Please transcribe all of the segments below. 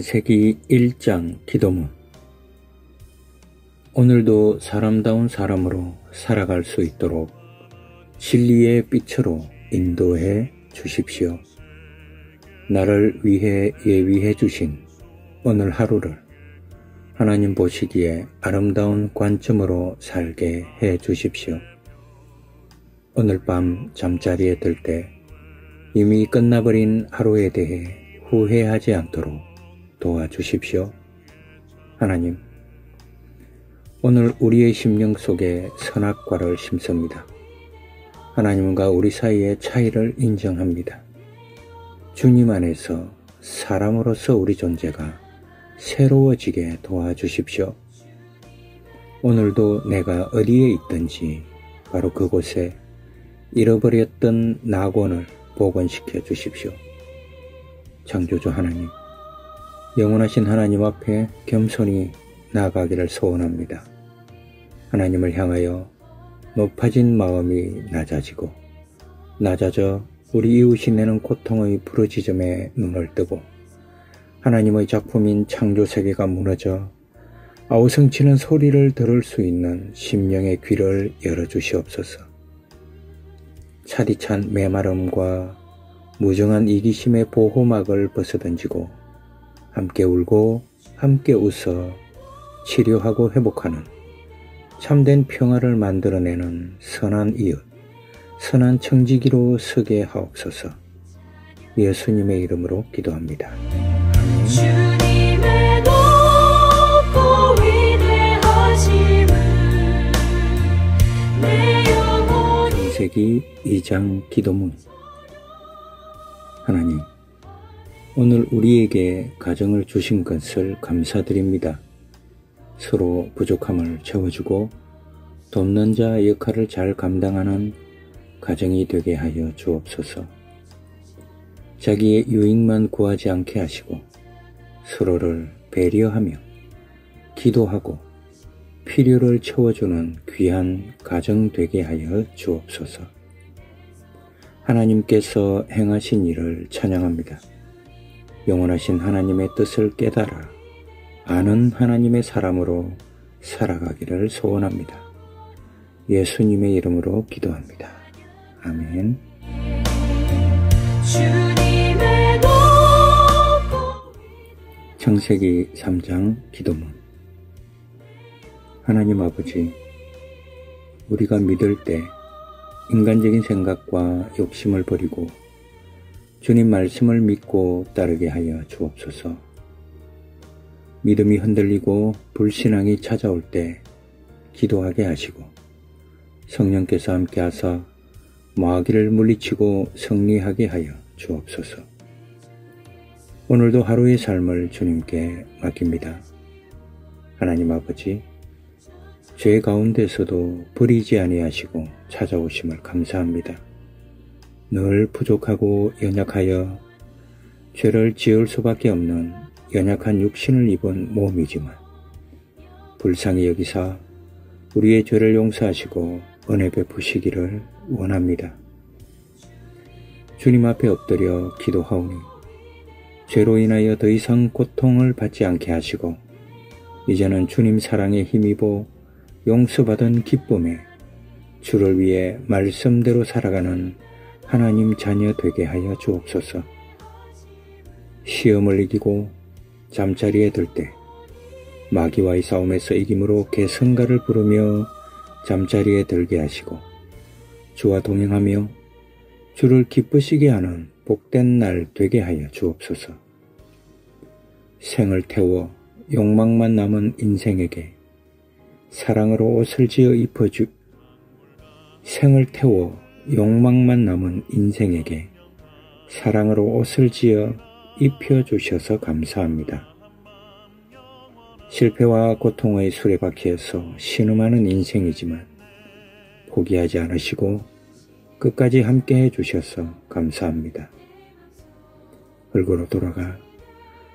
창세기 1장 기도문. 오늘도 사람다운 사람으로 살아갈 수 있도록 진리의 빛으로 인도해 주십시오. 나를 위해 예비해 주신 오늘 하루를 하나님 보시기에 아름다운 관점으로 살게 해 주십시오. 오늘 밤 잠자리에 들 때 이미 끝나버린 하루에 대해 후회하지 않도록 도와주십시오. 하나님, 오늘 우리의 심령 속에 선악과를 심습니다. 하나님과 우리 사이의 차이를 인정합니다. 주님 안에서 사람으로서 우리 존재가 새로워지게 도와주십시오. 오늘도 내가 어디에 있든지 바로 그곳에 잃어버렸던 낙원을 복원시켜 주십시오. 창조주 하나님, 영원하신 하나님 앞에 겸손히 나아가기를 소원합니다. 하나님을 향하여 높아진 마음이 낮아져 우리 이웃이 내는 고통의 부르짖음에 눈을 뜨고 하나님의 작품인 창조세계가 무너져 아우성치는 소리를 들을 수 있는 심령의 귀를 열어주시옵소서. 차디찬 메마름과 무정한 이기심의 보호막을 벗어던지고 함께 울고 함께 웃어 치료하고 회복하는 참된 평화를 만들어내는 선한 이웃, 선한 청지기로 서게 하옵소서. 예수님의 이름으로 기도합니다. 주님의 높고 위대하심을 내 영혼이. 창세기 2장 기도문. 하나님, 오늘 우리에게 가정을 주신 것을 감사드립니다. 서로 부족함을 채워주고 돕는 자 역할을 잘 감당하는 가정이 되게 하여 주옵소서. 자기의 유익만 구하지 않게 하시고 서로를 배려하며 기도하고 필요를 채워주는 귀한 가정 되게 하여 주옵소서. 하나님께서 행하신 일을 찬양합니다. 영원하신 하나님의 뜻을 깨달아 아는 하나님의 사람으로 살아가기를 소원합니다. 예수님의 이름으로 기도합니다. 아멘. 주님의 높고. 창세기 3장 기도문. 하나님 아버지, 우리가 믿을 때 인간적인 생각과 욕심을 버리고 주님 말씀을 믿고 따르게 하여 주옵소서. 믿음이 흔들리고 불신앙이 찾아올 때 기도하게 하시고 성령께서 함께하사 마귀를 물리치고 승리하게 하여 주옵소서. 오늘도 하루의 삶을 주님께 맡깁니다. 하나님 아버지, 죄 가운데서도 버리지 아니하시고 찾아오심을 감사합니다. 늘 부족하고 연약하여 죄를 지을 수밖에 없는 연약한 육신을 입은 몸이지만 불쌍히 여기사 우리의 죄를 용서하시고 은혜 베푸시기를 원합니다. 주님 앞에 엎드려 기도하오니 죄로 인하여 더 이상 고통을 받지 않게 하시고 이제는 주님 사랑에 힘입어 용서받은 기쁨에 주를 위해 말씀대로 살아가는 하나님 자녀 되게 하여 주옵소서. 시험을 이기고 잠자리에 들 때 마귀와의 싸움에서 이김으로 개성가를 부르며 잠자리에 들게 하시고 주와 동행하며 주를 기쁘시게 하는 복된 날 되게 하여 주옵소서. 생을 태워 욕망만 남은 인생에게 사랑으로 옷을 지어 생을 태워 욕망만 남은 인생에게 사랑으로 옷을 지어 입혀주셔서 감사합니다. 실패와 고통의 수레바퀴에서 신음하는 인생이지만 포기하지 않으시고 끝까지 함께 해주셔서 감사합니다. 흙으로 돌아가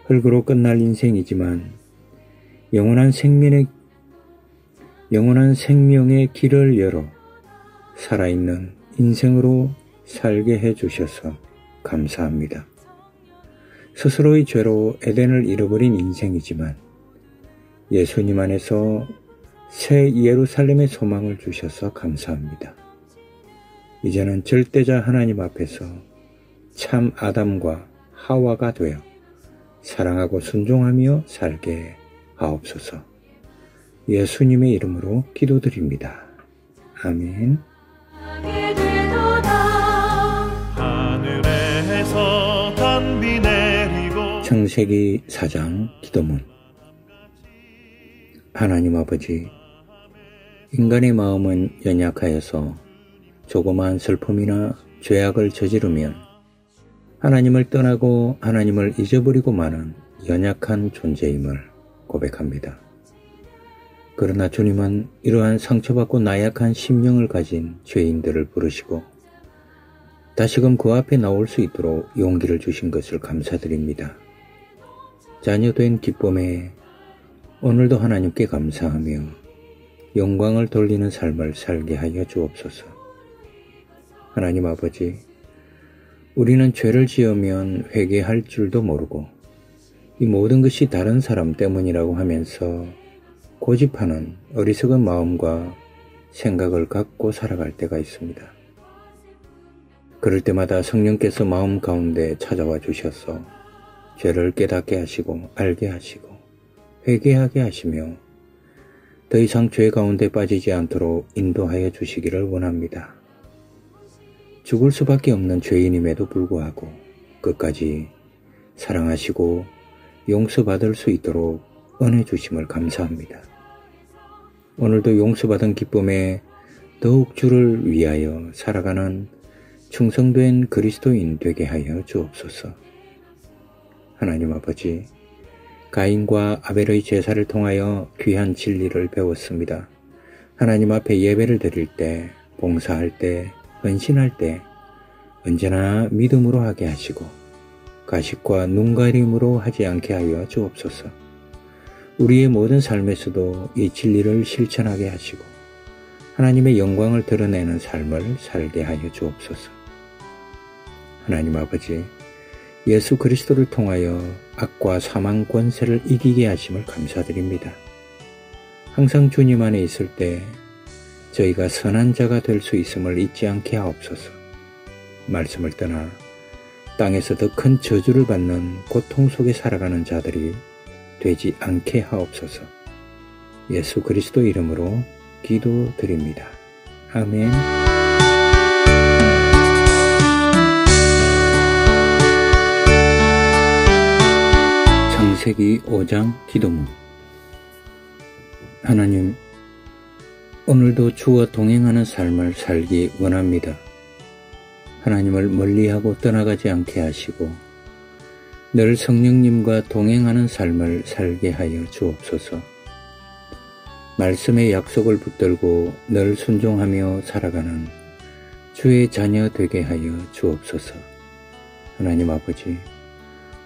흙으로 끝날 인생이지만 영원한 생명의 길을 열어 살아있는 인생으로 살게 해주셔서 감사합니다. 스스로의 죄로 에덴을 잃어버린 인생이지만 예수님 안에서 새 예루살렘의 소망을 주셔서 감사합니다. 이제는 절대자 하나님 앞에서 참 아담과 하와가 되어 사랑하고 순종하며 살게 하옵소서. 예수님의 이름으로 기도드립니다. 아멘. 하늘에서 단비 내리고 창세기 4장 기도문. 하나님 아버지, 인간의 마음은 연약하여서 조그마한 슬픔이나 죄악을 저지르면 하나님을 떠나고 하나님을 잊어버리고 마는 연약한 존재임을 고백합니다. 그러나 주님은 이러한 상처받고 나약한 심령을 가진 죄인들을 부르시고 다시금 그 앞에 나올 수 있도록 용기를 주신 것을 감사드립니다. 자녀된 기쁨에 오늘도 하나님께 감사하며 영광을 돌리는 삶을 살게 하여 주옵소서. 하나님 아버지, 우리는 죄를 지으면 회개할 줄도 모르고 이 모든 것이 다른 사람 때문이라고 하면서 고집하는 어리석은 마음과 생각을 갖고 살아갈 때가 있습니다. 그럴 때마다 성령께서 마음 가운데 찾아와 주셔서 죄를 깨닫게 하시고 알게 하시고 회개하게 하시며 더 이상 죄 가운데 빠지지 않도록 인도하여 주시기를 원합니다. 죽을 수밖에 없는 죄인임에도 불구하고 끝까지 사랑하시고 용서받을 수 있도록 은혜 주심을 감사합니다. 오늘도 용서받은 기쁨에 더욱 주를 위하여 살아가는 충성된 그리스도인 되게 하여 주옵소서. 하나님 아버지, 가인과 아벨의 제사를 통하여 귀한 진리를 배웠습니다. 하나님 앞에 예배를 드릴 때, 봉사할 때, 헌신할 때 언제나 믿음으로 하게 하시고 가식과 눈가림으로 하지 않게 하여 주옵소서. 우리의 모든 삶에서도 이 진리를 실천하게 하시고 하나님의 영광을 드러내는 삶을 살게 하여 주옵소서. 하나님 아버지, 예수 그리스도를 통하여 악과 사망 권세를 이기게 하심을 감사드립니다. 항상 주님 안에 있을 때 저희가 선한 자가 될 수 있음을 잊지 않게 하옵소서. 말씀을 떠나 땅에서 더 큰 저주를 받는 고통 속에 살아가는 자들이 되지 않게 하옵소서. 예수 그리스도 이름으로 기도드립니다. 아멘. 창세기 5장 기도문. 하나님, 오늘도 주와 동행하는 삶을 살기 원합니다. 하나님을 멀리하고 떠나가지 않게 하시고 늘 성령님과 동행하는 삶을 살게 하여 주옵소서. 말씀의 약속을 붙들고 늘 순종하며 살아가는 주의 자녀 되게 하여 주옵소서. 하나님 아버지,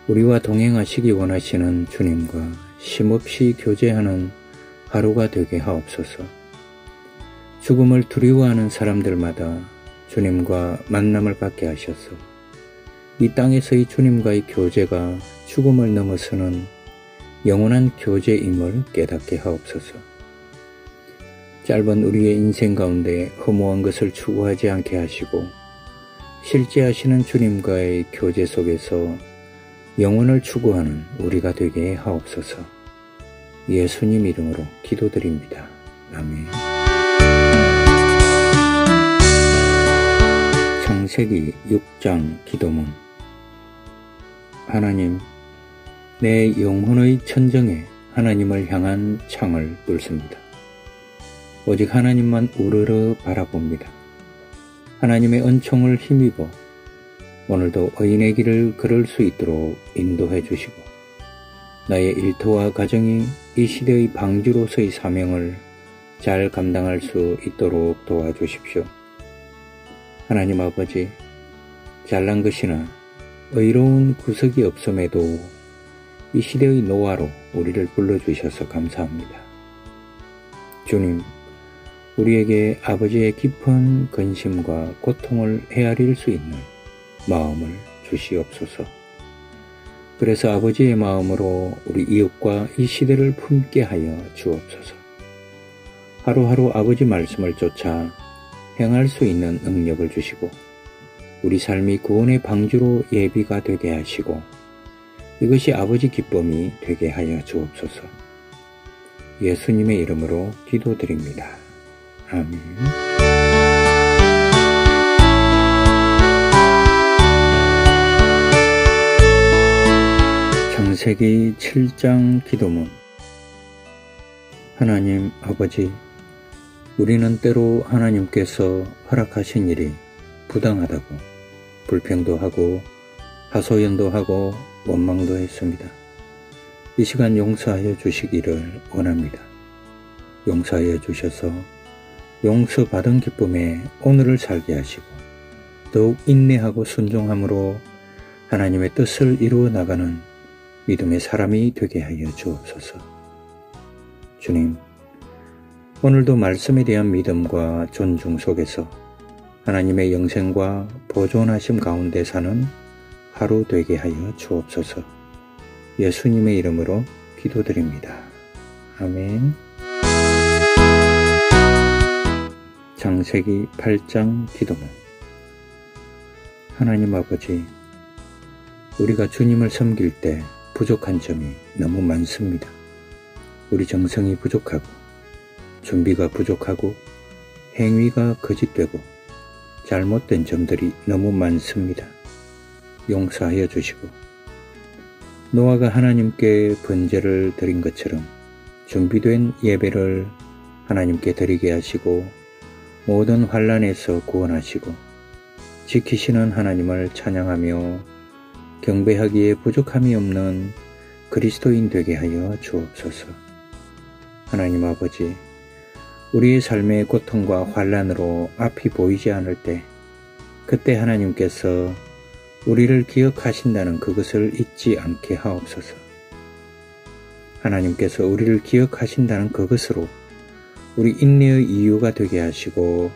우리와 동행하시기 원하시는 주님과 쉼없이 교제하는 하루가 되게 하옵소서. 죽음을 두려워하는 사람들마다 주님과 만남을 갖게 하셔서 이 땅에서의 주님과의 교제가 죽음을 넘어서는 영원한 교제임을 깨닫게 하옵소서. 짧은 우리의 인생 가운데 허무한 것을 추구하지 않게 하시고 실제 하시는 주님과의 교제 속에서 영혼을 추구하는 우리가 되게 하옵소서. 예수님 이름으로 기도드립니다. 아멘. 창세기 6장 기도문. 하나님, 내 영혼의 천정에 하나님을 향한 창을 뚫습니다. 오직 하나님만 우러러 바라봅니다. 하나님의 은총을 힘입어 오늘도 의인의 길을 걸을 수 있도록 인도해 주시고 나의 일터와 가정이 이 시대의 방주로서의 사명을 잘 감당할 수 있도록 도와주십시오. 하나님 아버지, 잘난 것이나 의로운 구석이 없음에도 이 시대의 노아로 우리를 불러주셔서 감사합니다. 주님, 우리에게 아버지의 깊은 근심과 고통을 헤아릴 수 있는 마음을 주시옵소서. 그래서 아버지의 마음으로 우리 이웃과 이 시대를 품게 하여 주옵소서. 하루하루 아버지 말씀을 쫓아 행할 수 있는 능력을 주시고 우리 삶이 구원의 방주로 예비가 되게 하시고 이것이 아버지 기쁨이 되게 하여 주옵소서. 예수님의 이름으로 기도드립니다. 아멘. 창세기 7장 기도문. 하나님 아버지, 우리는 때로 하나님께서 허락하신 일이 부당하다고 불평도 하고 하소연도 하고 원망도 했습니다. 이 시간 용서하여 주시기를 원합니다. 용서하여 주셔서 용서받은 기쁨에 오늘을 살게 하시고 더욱 인내하고 순종함으로 하나님의 뜻을 이루어 나가는 믿음의 사람이 되게 하여 주옵소서. 주님, 오늘도 말씀에 대한 믿음과 존중 속에서 하나님의 영생과 보존하심 가운데 사는 하루 되게 하여 주옵소서. 예수님의 이름으로 기도드립니다. 아멘. 창세기 8장 기도문. 하나님 아버지, 우리가 주님을 섬길 때 부족한 점이 너무 많습니다. 우리 정성이 부족하고 준비가 부족하고 행위가 거짓되고 잘못된 점들이 너무 많습니다. 용서하여 주시고 노아가 하나님께 번제를 드린 것처럼 준비된 예배를 하나님께 드리게 하시고 모든 환난에서 구원하시고 지키시는 하나님을 찬양하며 경배하기에 부족함이 없는 그리스도인 되게 하여 주옵소서. 하나님 아버지, 우리의 삶의 고통과 환난으로 앞이 보이지 않을 때 그때 하나님께서 우리를 기억하신다는 그것을 잊지 않게 하옵소서. 하나님께서 우리를 기억하신다는 그것으로 우리 인내의 이유가 되게 하시고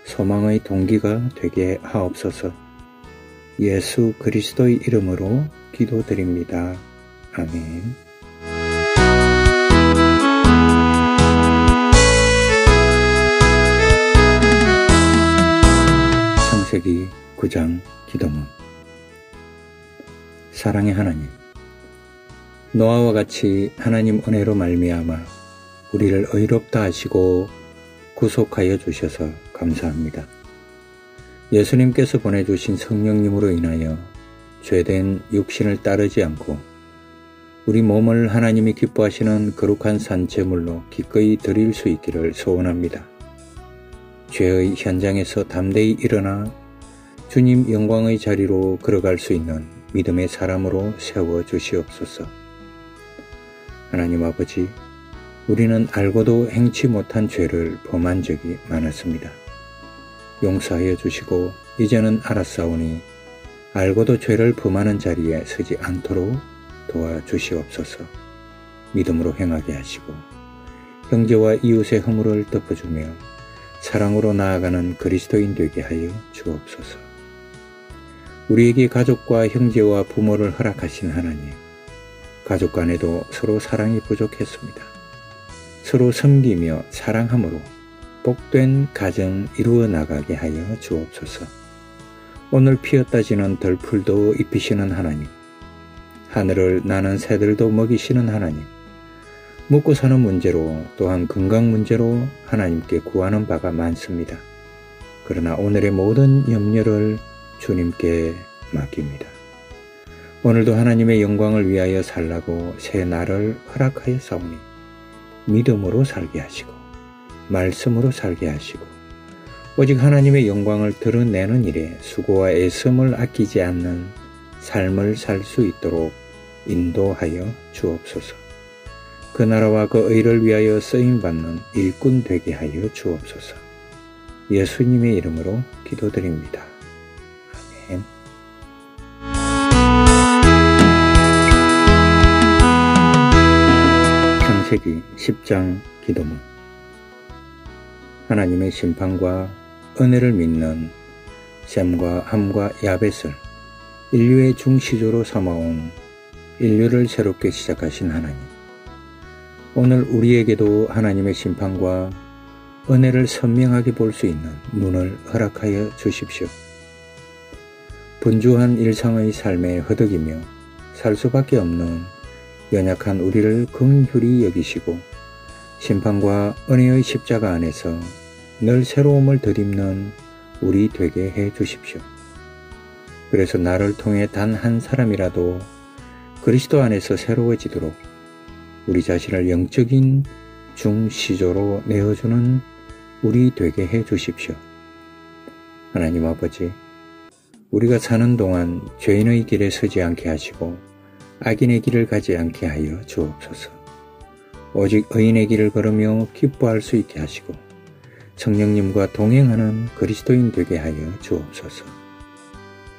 소망의 동기가 되게 하옵소서. 예수 그리스도의 이름으로 기도드립니다. 아멘. 창세기 9장 기도문. 사랑의 하나님, 노아와 같이 하나님 은혜로 말미암아 우리를 의롭다 하시고 구속하여 주셔서 감사합니다. 예수님께서 보내주신 성령님으로 인하여 죄된 육신을 따르지 않고 우리 몸을 하나님이 기뻐하시는 거룩한 산제물로 기꺼이 드릴 수 있기를 소원합니다. 죄의 현장에서 담대히 일어나 주님 영광의 자리로 걸어갈 수 있는 믿음의 사람으로 세워주시옵소서. 하나님 아버지, 우리는 알고도 행치 못한 죄를 범한 적이 많았습니다. 용서하여 주시고 이제는 알았사오니 알고도 죄를 범하는 자리에 서지 않도록 도와주시옵소서. 믿음으로 행하게 하시고 형제와 이웃의 허물을 덮어주며 사랑으로 나아가는 그리스도인 되게 하여 주옵소서. 우리에게 가족과 형제와 부모를 허락하신 하나님, 가족 간에도 서로 사랑이 부족했습니다. 서로 섬기며 사랑함으로 복된 가정 이루어 나가게 하여 주옵소서. 오늘 피었다 지는 덜풀도 입히시는 하나님, 하늘을 나는 새들도 먹이시는 하나님, 먹고 사는 문제로 또한 건강 문제로 하나님께 구하는 바가 많습니다. 그러나 오늘의 모든 염려를 주님께 맡깁니다. 오늘도 하나님의 영광을 위하여 살라고 새 날을 허락하여 사오니 믿음으로 살게 하시고 말씀으로 살게 하시고 오직 하나님의 영광을 드러내는 일에 수고와 애씀을 아끼지 않는 삶을 살 수 있도록 인도하여 주옵소서. 그 나라와 그 의를 위하여 쓰임받는 일꾼 되게 하여 주옵소서. 예수님의 이름으로 기도드립니다. 아멘. 창세기 10장 기도문. 하나님의 심판과 은혜를 믿는 셈과 함과 야벳을 인류의 중시조로 삼아온 인류를 새롭게 시작하신 하나님, 오늘 우리에게도 하나님의 심판과 은혜를 선명하게 볼 수 있는 눈을 허락하여 주십시오. 분주한 일상의 삶에 허덕이며 살 수밖에 없는 연약한 우리를 긍휼히 여기시고 심판과 은혜의 십자가 안에서 늘 새로움을 덧입는 우리 되게 해 주십시오. 그래서 나를 통해 단 한 사람이라도 그리스도 안에서 새로워지도록 우리 자신을 영적인 중시조로 내어주는 우리 되게 해 주십시오. 하나님 아버지, 우리가 사는 동안 죄인의 길에 서지 않게 하시고 악인의 길을 가지 않게 하여 주옵소서. 오직 의인의 길을 걸으며 기뻐할 수 있게 하시고 성령님과 동행하는 그리스도인 되게 하여 주옵소서.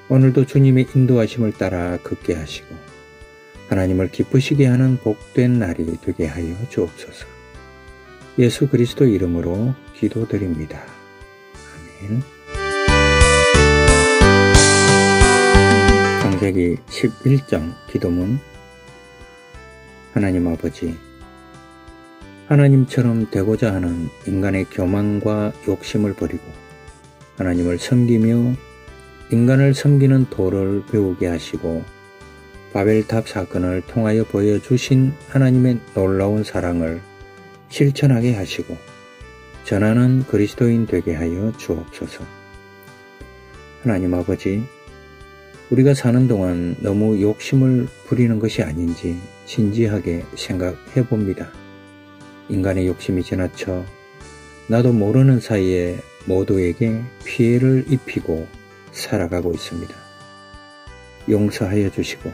오늘도 주님의 인도하심을 따라 걷게 하시고 하나님을 기쁘시게 하는 복된 날이 되게 하여 주옵소서. 예수 그리스도 이름으로 기도드립니다. 아멘. 창세기 11장 기도문. 하나님 아버지, 하나님처럼 되고자 하는 인간의 교만과 욕심을 버리고 하나님을 섬기며 인간을 섬기는 도를 배우게 하시고 바벨탑 사건을 통하여 보여주신 하나님의 놀라운 사랑을 실천하게 하시고 전하는 그리스도인 되게 하여 주옵소서. 하나님 아버지, 우리가 사는 동안 너무 욕심을 부리는 것이 아닌지 진지하게 생각해 봅니다. 인간의 욕심이 지나쳐 나도 모르는 사이에 모두에게 피해를 입히고 살아가고 있습니다. 용서하여 주시고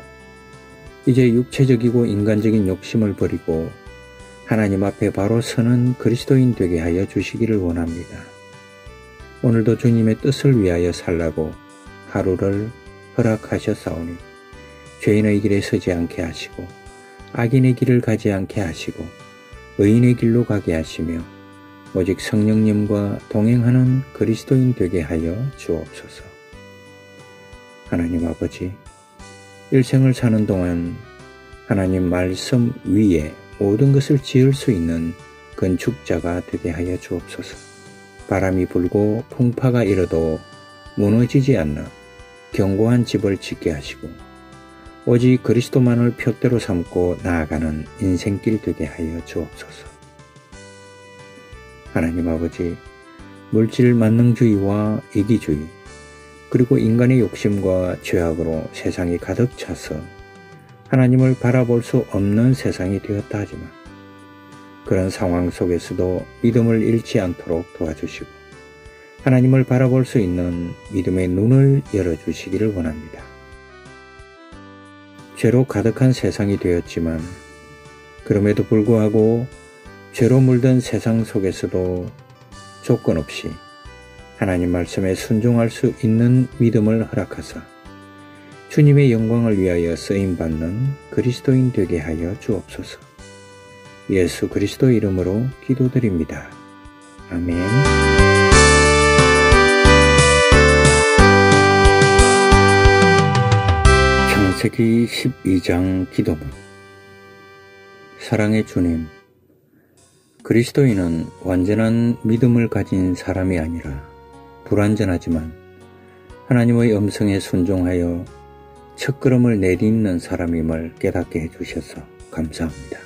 이제 육체적이고 인간적인 욕심을 버리고 하나님 앞에 바로 서는 그리스도인 되게 하여 주시기를 원합니다. 오늘도 주님의 뜻을 위하여 살라고 하루를 허락하셨사오니 죄인의 길에 서지 않게 하시고 악인의 길을 가지 않게 하시고 의인의 길로 가게 하시며 오직 성령님과 동행하는 그리스도인 되게 하여 주옵소서. 하나님 아버지, 일생을 사는 동안 하나님 말씀 위에 모든 것을 지을 수 있는 건축자가 되게 하여 주옵소서. 바람이 불고 풍파가 일어도 무너지지 않는 견고한 집을 짓게 하시고 오직 그리스도만을 표대로 삼고 나아가는 인생길 되게 하여 주옵소서. 하나님 아버지, 물질 만능주의와 이기주의 그리고 인간의 욕심과 죄악으로 세상이 가득 차서 하나님을 바라볼 수 없는 세상이 되었다 하지만 그런 상황 속에서도 믿음을 잃지 않도록 도와주시고 하나님을 바라볼 수 있는 믿음의 눈을 열어주시기를 원합니다. 죄로 가득한 세상이 되었지만 그럼에도 불구하고 죄로 물든 세상 속에서도 조건 없이 하나님 말씀에 순종할 수 있는 믿음을 허락하사 주님의 영광을 위하여 쓰임받는 그리스도인 되게 하여 주옵소서. 예수 그리스도 이름으로 기도드립니다. 아멘. 창세기 12장 기도문. 사랑의 주님, 그리스도인은 완전한 믿음을 가진 사람이 아니라 불완전하지만 하나님의 음성에 순종하여 첫걸음을 내딛는 사람임을 깨닫게 해주셔서 감사합니다.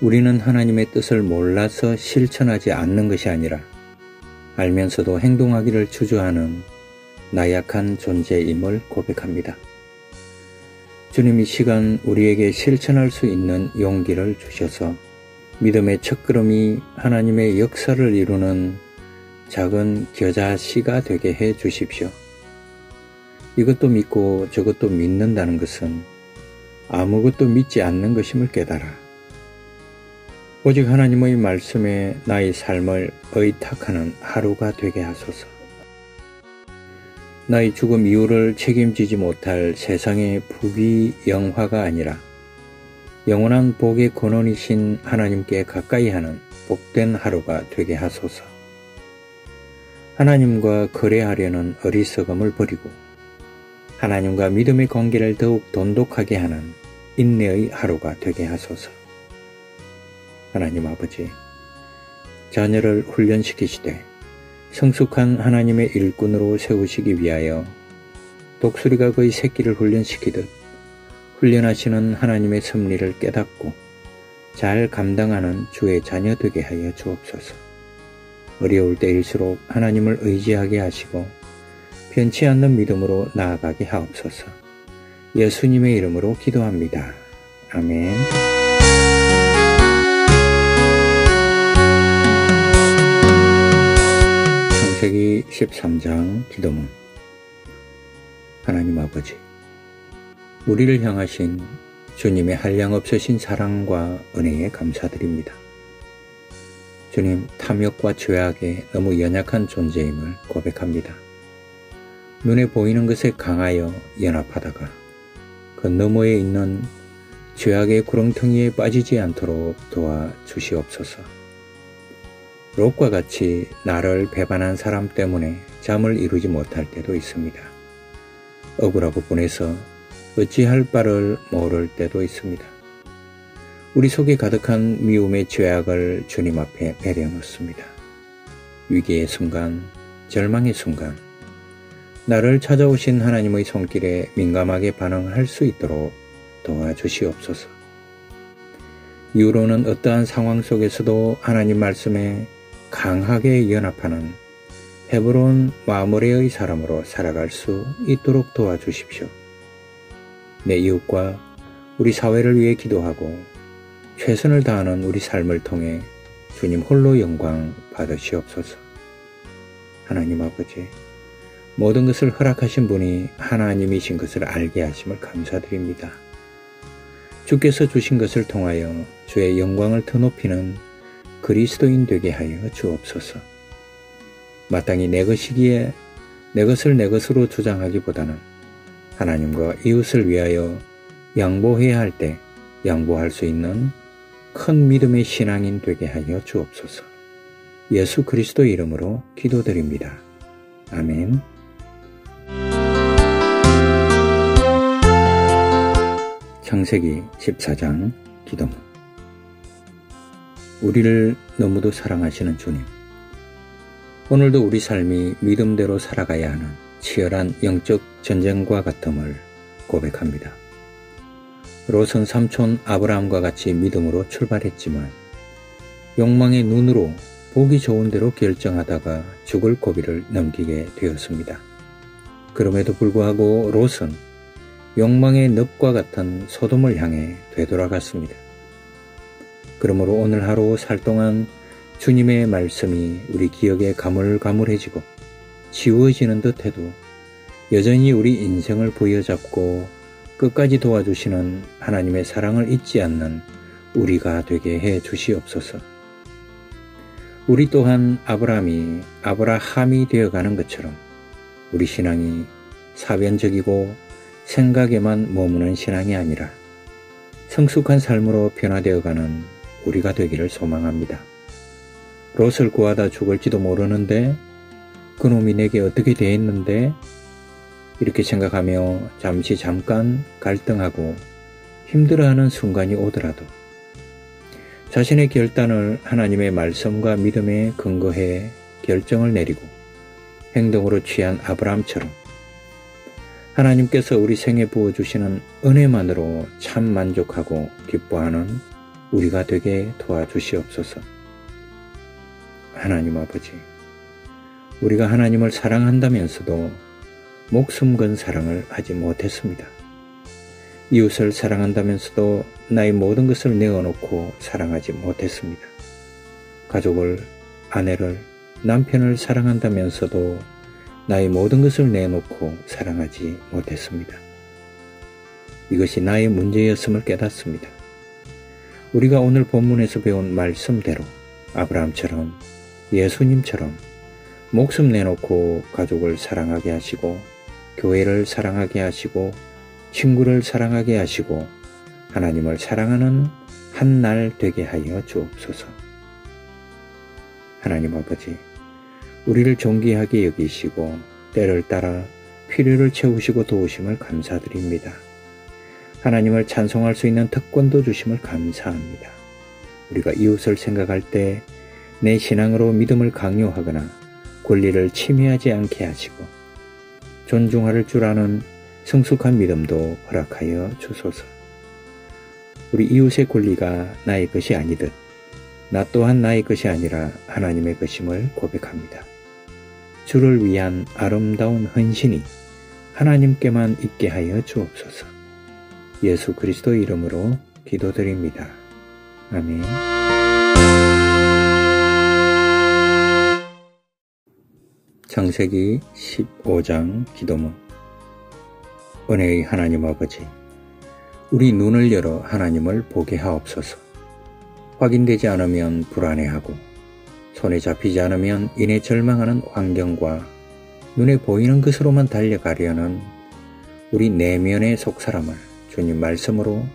우리는 하나님의 뜻을 몰라서 실천하지 않는 것이 아니라 알면서도 행동하기를 주저하는 나약한 존재임을 고백합니다. 주님, 이 시간 우리에게 실천할 수 있는 용기를 주셔서 믿음의 첫걸음이 하나님의 역사를 이루는 작은 겨자씨가 되게 해 주십시오. 이것도 믿고 저것도 믿는다는 것은 아무것도 믿지 않는 것임을 깨달아 오직 하나님의 말씀에 나의 삶을 의탁하는 하루가 되게 하소서. 나의 죽음 이후를 책임지지 못할 세상의 부귀영화가 아니라 영원한 복의 근원이신 하나님께 가까이 하는 복된 하루가 되게 하소서. 하나님과 거래하려는 어리석음을 버리고 하나님과 믿음의 관계를 더욱 돈독하게 하는 인내의 하루가 되게 하소서. 하나님 아버지, 자녀를 훈련시키시되 성숙한 하나님의 일꾼으로 세우시기 위하여 독수리가 그의 새끼를 훈련시키듯 훈련하시는 하나님의 섭리를 깨닫고 잘 감당하는 주의 자녀 되게 하여 주옵소서. 어려울 때일수록 하나님을 의지하게 하시고 변치 않는 믿음으로 나아가게 하옵소서. 예수님의 이름으로 기도합니다. 아멘. 창세기 13장 기도문. 하나님 아버지, 우리를 향하신 주님의 한량없으신 사랑과 은혜에 감사드립니다. 주님, 탐욕과 죄악에 너무 연약한 존재임을 고백합니다. 눈에 보이는 것에 강하여 연합하다가 그 너머에 있는 죄악의 구렁텅이에 빠지지 않도록 도와주시옵소서. 롯과 같이 나를 배반한 사람 때문에 잠을 이루지 못할 때도 있습니다. 억울하고 분해서 어찌할 바를 모를 때도 있습니다. 우리 속에 가득한 미움의 죄악을 주님 앞에 내려놓습니다. 위기의 순간, 절망의 순간, 나를 찾아오신 하나님의 손길에 민감하게 반응할 수 있도록 도와주시옵소서. 이후로는 어떠한 상황 속에서도 하나님 말씀에 강하게 연합하는 헤브론 마므레의 사람으로 살아갈 수 있도록 도와주십시오. 내 이웃과 우리 사회를 위해 기도하고 최선을 다하는 우리 삶을 통해 주님 홀로 영광 받으시옵소서. 하나님 아버지, 모든 것을 허락하신 분이 하나님이신 것을 알게 하심을 감사드립니다. 주께서 주신 것을 통하여 주의 영광을 더 높이는 그리스도인 되게 하여 주옵소서. 마땅히 내 것이기에 내 것을 내 것으로 주장하기보다는 하나님과 이웃을 위하여 양보해야 할 때 양보할 수 있는 큰 믿음의 신앙인 되게 하여 주옵소서. 예수 그리스도 이름으로 기도드립니다. 아멘. 창세기 14장 기도문. 우리를 너무도 사랑하시는 주님, 오늘도 우리 삶이 믿음대로 살아가야 하는 치열한 영적 전쟁과 같음을 고백합니다. 롯은 삼촌 아브라함과 같이 믿음으로 출발했지만 욕망의 눈으로 보기 좋은 대로 결정하다가 죽을 고비를 넘기게 되었습니다. 그럼에도 불구하고 롯은 욕망의 늪과 같은 소돔을 향해 되돌아갔습니다. 그러므로 오늘 하루 살 동안 주님의 말씀이 우리 기억에 가물가물해지고 지워지는 듯해도 여전히 우리 인생을 부여잡고 끝까지 도와주시는 하나님의 사랑을 잊지 않는 우리가 되게 해 주시옵소서. 우리 또한 아브라함이 되어가는 것처럼 우리 신앙이 사변적이고 생각에만 머무는 신앙이 아니라 성숙한 삶으로 변화되어가는 우리가 되기를 소망합니다. 롯을 구하다 죽을지도 모르는데 그놈이 내게 어떻게 대했는데 이렇게 생각하며 잠깐 갈등하고 힘들어하는 순간이 오더라도 자신의 결단을 하나님의 말씀과 믿음에 근거해 결정을 내리고 행동으로 취한 아브라함처럼 하나님께서 우리 생에 부어주시는 은혜만으로 참 만족하고 기뻐하는 우리가 되게 도와주시옵소서. 하나님 아버지, 우리가 하나님을 사랑한다면서도 목숨 건 사랑을 하지 못했습니다. 이웃을 사랑한다면서도 나의 모든 것을 내어놓고 사랑하지 못했습니다. 가족을, 아내를, 남편을 사랑한다면서도 나의 모든 것을 내놓고 사랑하지 못했습니다. 이것이 나의 문제였음을 깨닫습니다. 우리가 오늘 본문에서 배운 말씀대로 아브라함처럼 예수님처럼 목숨 내놓고 가족을 사랑하게 하시고 교회를 사랑하게 하시고 친구를 사랑하게 하시고 하나님을 사랑하는 한 날 되게 하여 주옵소서. 하나님 아버지, 우리를 존귀하게 여기시고 때를 따라 필요를 채우시고 도우심을 감사드립니다. 하나님을 찬송할 수 있는 특권도 주심을 감사합니다. 우리가 이웃을 생각할 때 내 신앙으로 믿음을 강요하거나 권리를 침해하지 않게 하시고 존중할 줄 아는 성숙한 믿음도 허락하여 주소서. 우리 이웃의 권리가 나의 것이 아니듯 나 또한 나의 것이 아니라 하나님의 것임을 고백합니다. 주를 위한 아름다운 헌신이 하나님께만 있게 하여 주옵소서. 예수 그리스도 이름으로 기도드립니다. 아멘. 창세기 15장 기도문. 은혜의 하나님 아버지, 우리 눈을 열어 하나님을 보게 하옵소서. 확인되지 않으면 불안해하고 손에 잡히지 않으면 이내 절망하는 환경과 눈에 보이는 것으로만 달려가려는 우리 내면의 속사람을 주님 말씀으로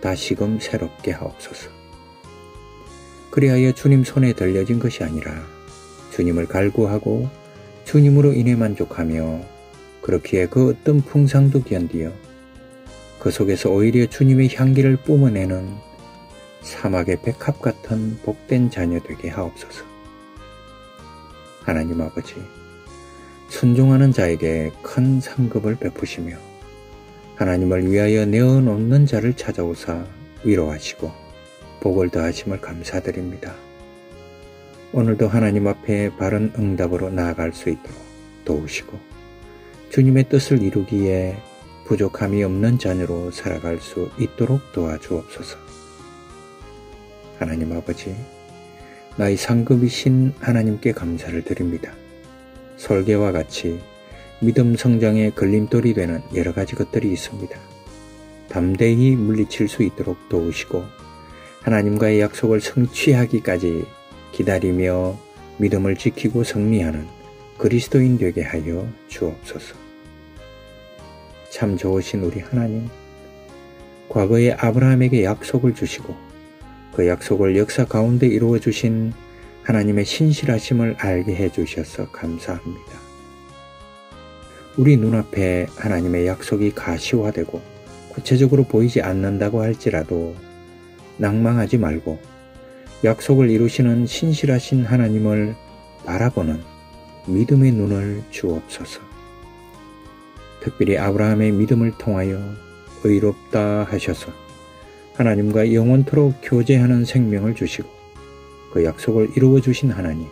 다시금 새롭게 하옵소서. 그리하여 주님 손에 들려진 것이 아니라 주님을 갈구하고 주님으로 인해 만족하며 그렇기에 그 어떤 풍상도 견디어 그 속에서 오히려 주님의 향기를 뿜어내는 사막의 백합 같은 복된 자녀 되게 하옵소서. 하나님 아버지, 순종하는 자에게 큰 상급을 베푸시며 하나님을 위하여 내어놓는 자를 찾아오사 위로하시고 복을 더하심을 감사드립니다. 오늘도 하나님 앞에 바른 응답으로 나아갈 수 있도록 도우시고 주님의 뜻을 이루기에 부족함이 없는 자녀로 살아갈 수 있도록 도와주옵소서. 하나님 아버지, 나의 상급이신 하나님께 감사를 드립니다. 설계와 같이 믿음 성장의 걸림돌이 되는 여러 가지 것들이 있습니다. 담대히 물리칠 수 있도록 도우시고 하나님과의 약속을 성취하기까지 기다리며 믿음을 지키고 승리하는 그리스도인 되게 하여 주옵소서. 참 좋으신 우리 하나님, 과거에 아브라함에게 약속을 주시고 그 약속을 역사 가운데 이루어 주신 하나님의 신실하심을 알게 해주셔서 감사합니다. 우리 눈앞에 하나님의 약속이 가시화되고 구체적으로 보이지 않는다고 할지라도 낭망하지 말고 약속을 이루시는 신실하신 하나님을 바라보는 믿음의 눈을 주옵소서. 특별히 아브라함의 믿음을 통하여 의롭다 하셔서 하나님과 영원토록 교제하는 생명을 주시고 그 약속을 이루어 주신 하나님,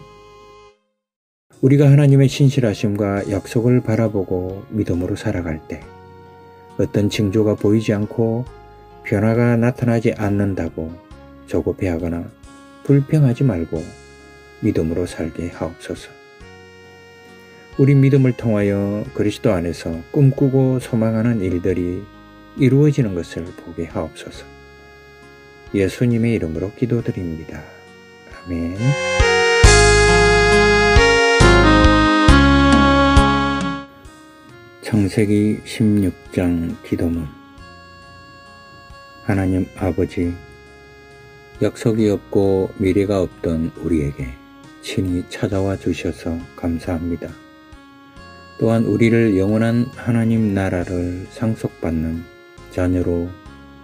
우리가 하나님의 신실하심과 약속을 바라보고 믿음으로 살아갈 때 어떤 징조가 보이지 않고 변화가 나타나지 않는다고 조급해하거나 불평하지 말고 믿음으로 살게 하옵소서. 우리 믿음을 통하여 그리스도 안에서 꿈꾸고 소망하는 일들이 이루어지는 것을 보게 하옵소서. 예수님의 이름으로 기도드립니다. 아멘. 창세기 16장 기도문. 하나님 아버지, 약속이 없고 미래가 없던 우리에게 친히 찾아와 주셔서 감사합니다. 또한 우리를 영원한 하나님 나라를 상속받는 자녀로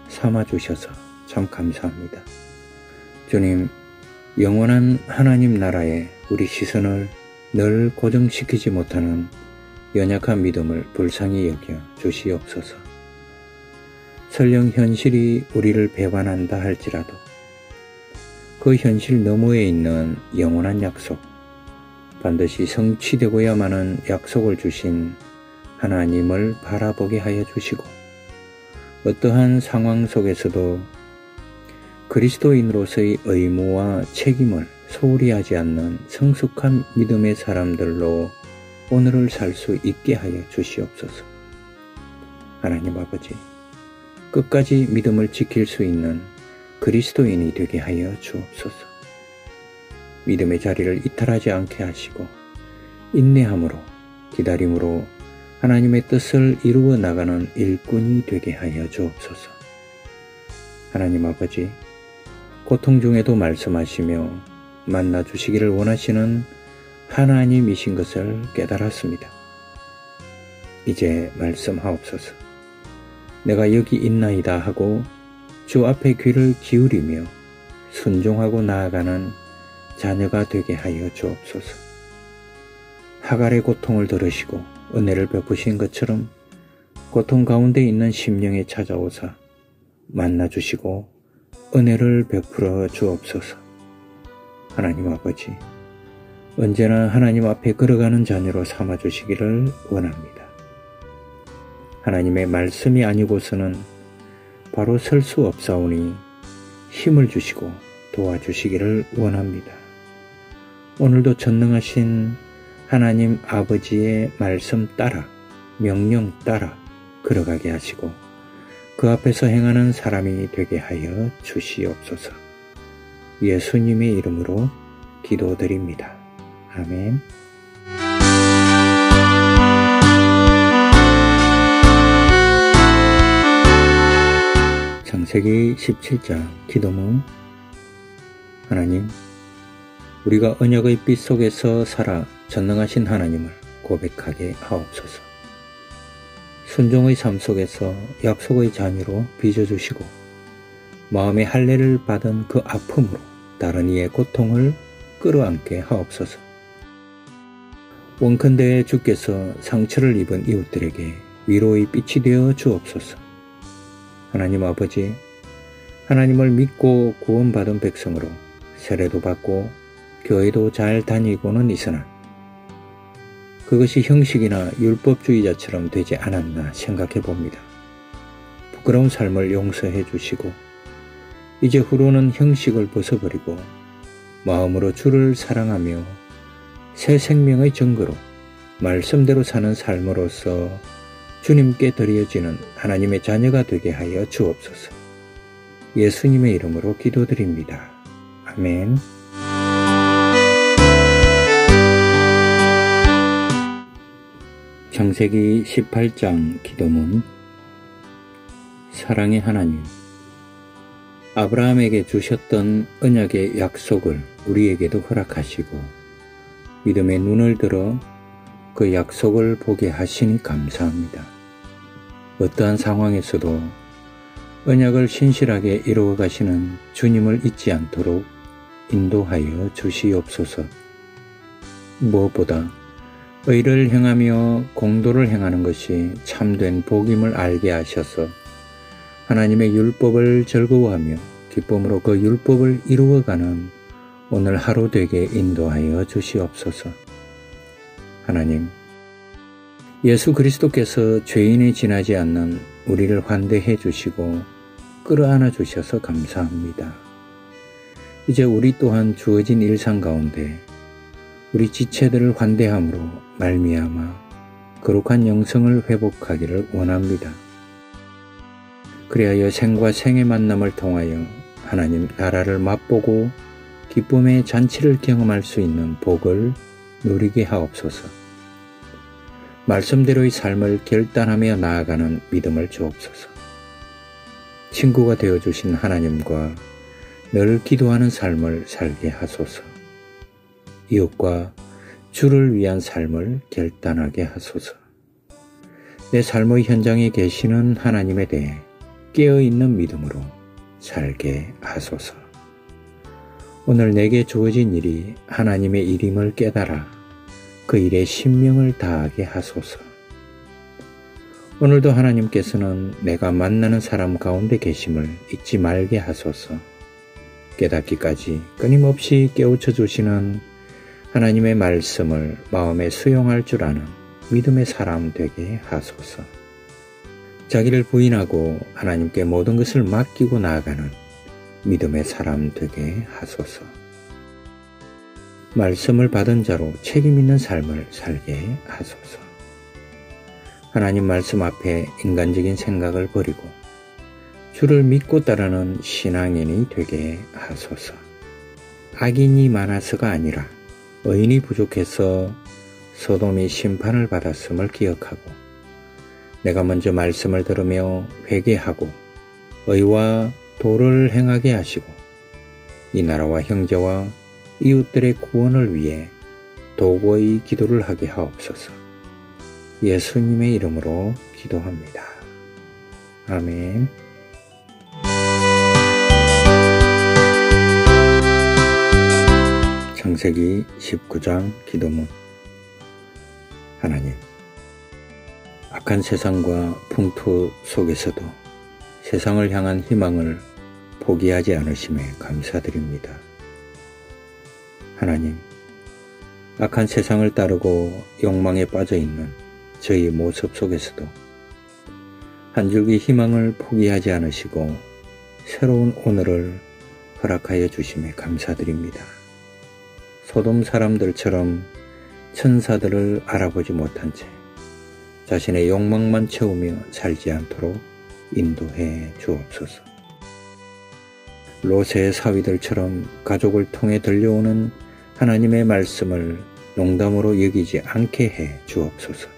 삼아주셔서 참 감사합니다. 주님, 영원한 하나님 나라에 우리 시선을 늘 고정시키지 못하는 연약한 믿음을 불쌍히 여겨 주시옵소서. 설령 현실이 우리를 배반한다 할지라도 그 현실 너머에 있는 영원한 약속, 반드시 성취되고야만 약속을 주신 하나님을 바라보게 하여 주시고 어떠한 상황 속에서도 그리스도인으로서의 의무와 책임을 소홀히 하지 않는 성숙한 믿음의 사람들로 오늘을 살 수 있게 하여 주시옵소서. 하나님 아버지, 끝까지 믿음을 지킬 수 있는 그리스도인이 되게 하여 주옵소서. 믿음의 자리를 이탈하지 않게 하시고 인내함으로 기다림으로 하나님의 뜻을 이루어 나가는 일꾼이 되게 하여 주옵소서. 하나님 아버지, 고통 중에도 말씀하시며 만나주시기를 원하시는 하나님이신 것을 깨달았습니다. 이제 말씀하옵소서. 내가 여기 있나이다 하고 주 앞에 귀를 기울이며 순종하고 나아가는 자녀가 되게 하여 주옵소서. 하갈의 고통을 들으시고 은혜를 베푸신 것처럼 고통 가운데 있는 심령에 찾아오사 만나주시고 은혜를 베풀어 주옵소서. 하나님 아버지, 언제나 하나님 앞에 걸어가는 자녀로 삼아주시기를 원합니다. 하나님의 말씀이 아니고서는 바로 설 수 없사오니 힘을 주시고 도와주시기를 원합니다. 오늘도 전능하신 하나님 아버지의 말씀 따라, 명령 따라 걸어가게 하시고 그 앞에서 행하는 사람이 되게 하여 주시옵소서. 예수님의 이름으로 기도드립니다. 아멘. 창세기 17장 기도문. 하나님, 우리가 언약의 빛 속에서 살아 전능하신 하나님을 고백하게 하옵소서. 순종의 삶 속에서 약속의 자녀로 빚어주시고 마음의 할례를 받은 그 아픔으로 다른 이의 고통을 끌어안게 하옵소서. 원컨대 주께서 상처를 입은 이웃들에게 위로의 빛이 되어 주옵소서. 하나님 아버지, 하나님을 믿고 구원받은 백성으로 세례도 받고 교회도 잘 다니고는 있으나 그것이 형식이나 율법주의자처럼 되지 않았나 생각해 봅니다. 부끄러운 삶을 용서해 주시고 이제 후로는 형식을 벗어버리고 마음으로 주를 사랑하며 새 생명의 증거로 말씀대로 사는 삶으로서 주님께 드려지는 하나님의 자녀가 되게 하여 주옵소서. 예수님의 이름으로 기도드립니다. 아멘. 창세기 18장 기도문. 사랑의 하나님, 아브라함에게 주셨던 언약의 약속을 우리에게도 허락하시고 믿음의 눈을 들어 그 약속을 보게 하시니 감사합니다. 어떠한 상황에서도 언약을 신실하게 이루어 가시는 주님을 잊지 않도록 인도하여 주시옵소서. 무엇보다 의를 행하며 공도를 행하는 것이 참된 복임을 알게 하셔서 하나님의 율법을 즐거워하며 기쁨으로 그 율법을 이루어가는 오늘 하루 되게 인도하여 주시옵소서. 하나님, 예수 그리스도께서 죄인이 지나지 않는 우리를 환대해 주시고 끌어안아 주셔서 감사합니다. 이제 우리 또한 주어진 일상 가운데 우리 지체들을 환대함으로 말미암아 거룩한 영성을 회복하기를 원합니다. 그리하여 생과 생의 만남을 통하여 하나님 나라를 맛보고 기쁨의 잔치를 경험할 수 있는 복을 누리게 하옵소서. 말씀대로의 삶을 결단하며 나아가는 믿음을 주옵소서. 친구가 되어주신 하나님과 늘 기도하는 삶을 살게 하소서. 이웃과 주를 위한 삶을 결단하게 하소서. 내 삶의 현장에 계시는 하나님에 대해 깨어있는 믿음으로 살게 하소서. 오늘 내게 주어진 일이 하나님의 일임을 깨달아 그 일에 신명을 다하게 하소서. 오늘도 하나님께서는 내가 만나는 사람 가운데 계심을 잊지 말게 하소서. 깨닫기까지 끊임없이 깨우쳐 주시는 하나님의 말씀을 마음에 수용할 줄 아는 믿음의 사람 되게 하소서. 자기를 부인하고 하나님께 모든 것을 맡기고 나아가는 믿음의 사람 되게 하소서. 말씀을 받은 자로 책임 있는 삶을 살게 하소서. 하나님 말씀 앞에 인간적인 생각을 버리고 주를 믿고 따르는 신앙인이 되게 하소서. 악인이 많아서가 아니라 의인이 부족해서 소돔이 심판을 받았음을 기억하고 내가 먼저 말씀을 들으며 회개하고 의와 도를 행하게 하시고 이 나라와 형제와 이웃들의 구원을 위해 도구의 기도를 하게 하옵소서. 예수님의 이름으로 기도합니다. 아멘. 창세기 19장 기도문. 하나님, 악한 세상과 풍토 속에서도 세상을 향한 희망을 포기하지 않으심에 감사드립니다. 하나님, 악한 세상을 따르고 욕망에 빠져있는 저희 모습 속에서도 한 줄기 희망을 포기하지 않으시고 새로운 오늘을 허락하여 주심에 감사드립니다. 소돔 사람들처럼 천사들을 알아보지 못한 채 자신의 욕망만 채우며 살지 않도록 인도해 주옵소서. 롯의 사위들처럼 가족을 통해 들려오는 하나님의 말씀을 농담으로 여기지 않게 해 주옵소서.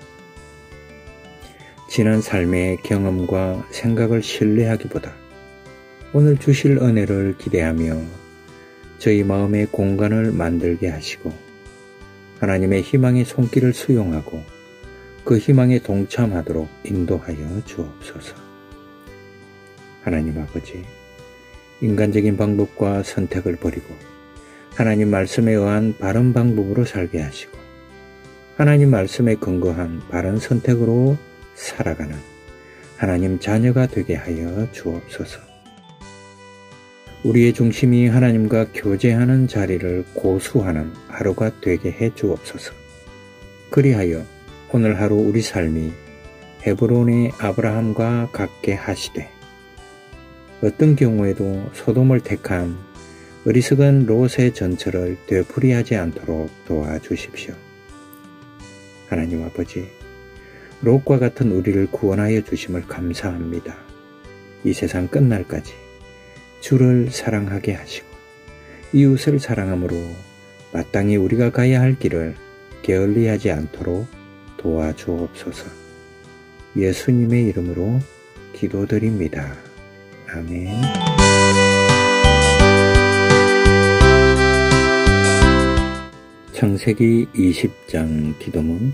지난 삶의 경험과 생각을 신뢰하기보다 오늘 주실 은혜를 기대하며 저희 마음의 공간을 만들게 하시고 하나님의 희망의 손길을 수용하고 그 희망에 동참하도록 인도하여 주옵소서. 하나님 아버지, 인간적인 방법과 선택을 버리고 하나님 말씀에 의한 바른 방법으로 살게 하시고 하나님 말씀에 근거한 바른 선택으로 살아가는 하나님 자녀가 되게 하여 주옵소서. 우리의 중심이 하나님과 교제하는 자리를 고수하는 하루가 되게 해 주옵소서. 그리하여 오늘 하루 우리 삶이 헤브론의 아브라함과 같게 하시되 어떤 경우에도 소돔을 택한 어리석은 롯의 전철을 되풀이하지 않도록 도와주십시오. 하나님 아버지, 롯과 같은 우리를 구원하여 주심을 감사합니다. 이 세상 끝날까지 주를 사랑하게 하시고 이웃을 사랑함으로 마땅히 우리가 가야 할 길을 게을리하지 않도록 도와주옵소서. 예수님의 이름으로 기도드립니다. 아멘. 창세기 20장 기도문.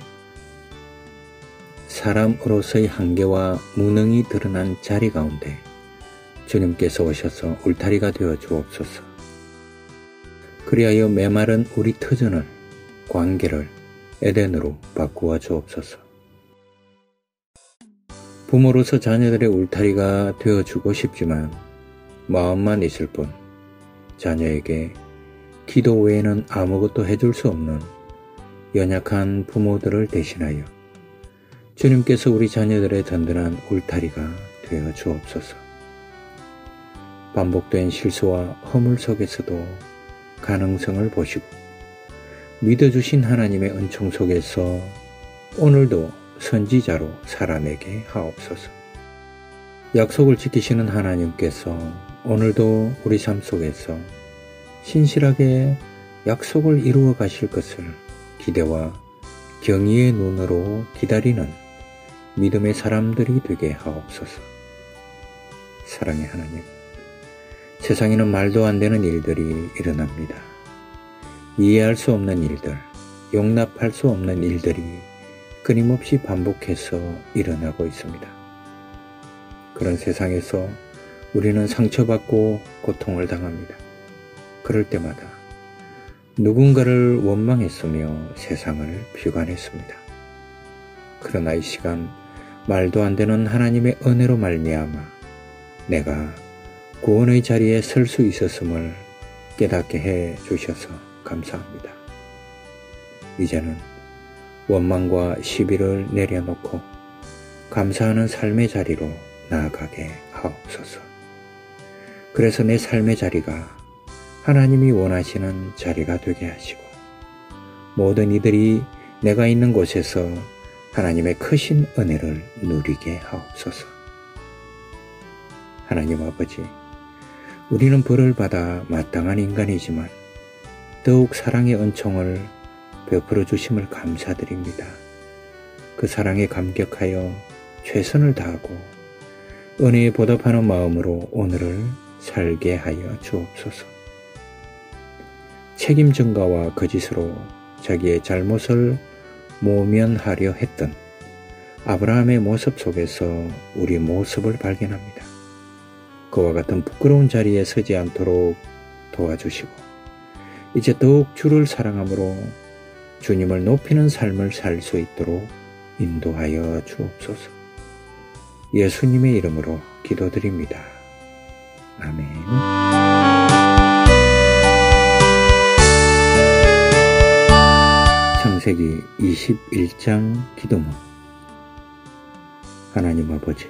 사람으로서의 한계와 무능이 드러난 자리 가운데 주님께서 오셔서 울타리가 되어 주옵소서. 그리하여 메마른 우리 터전을, 관계를 에덴으로 바꾸어 주옵소서. 부모로서 자녀들의 울타리가 되어주고 싶지만 마음만 있을 뿐 자녀에게 기도 외에는 아무것도 해줄 수 없는 연약한 부모들을 대신하여 주님께서 우리 자녀들의 든든한 울타리가 되어 주옵소서. 반복된 실수와 허물 속에서도 가능성을 보시고 믿어주신 하나님의 은총 속에서 오늘도 선지자로 살아내게 하옵소서. 약속을 지키시는 하나님께서 오늘도 우리 삶 속에서 신실하게 약속을 이루어 가실 것을 기대와 경의의 눈으로 기다리는 믿음의 사람들이 되게 하옵소서. 사랑의 하나님, 세상에는 말도 안 되는 일들이 일어납니다. 이해할 수 없는 일들, 용납할 수 없는 일들이 끊임없이 반복해서 일어나고 있습니다. 그런 세상에서 우리는 상처받고 고통을 당합니다. 그럴 때마다 누군가를 원망했으며 세상을 비관했습니다. 그러나 이 시간 말도 안 되는 하나님의 은혜로 말미암아 내가 구원의 자리에 설 수 있었음을 깨닫게 해 주셔서 감사합니다. 이제는 원망과 시비를 내려놓고 감사하는 삶의 자리로 나아가게 하옵소서. 그래서 내 삶의 자리가 하나님이 원하시는 자리가 되게 하시고 모든 이들이 내가 있는 곳에서 하나님의 크신 은혜를 누리게 하옵소서. 하나님 아버지, 우리는 벌을 받아 마땅한 인간이지만 더욱 사랑의 은총을 베풀어 주심을 감사드립니다. 그 사랑에 감격하여 최선을 다하고 은혜에 보답하는 마음으로 오늘을 살게 하여 주옵소서. 책임 전가와 거짓으로 자기의 잘못을 모면하려 했던 아브라함의 모습 속에서 우리 모습을 발견합니다. 그와 같은 부끄러운 자리에 서지 않도록 도와주시고 이제 더욱 주를 사랑함으로 주님을 높이는 삶을 살 수 있도록 인도하여 주옵소서. 예수님의 이름으로 기도드립니다. 아멘. 창세기 21장 기도문. 하나님 아버지,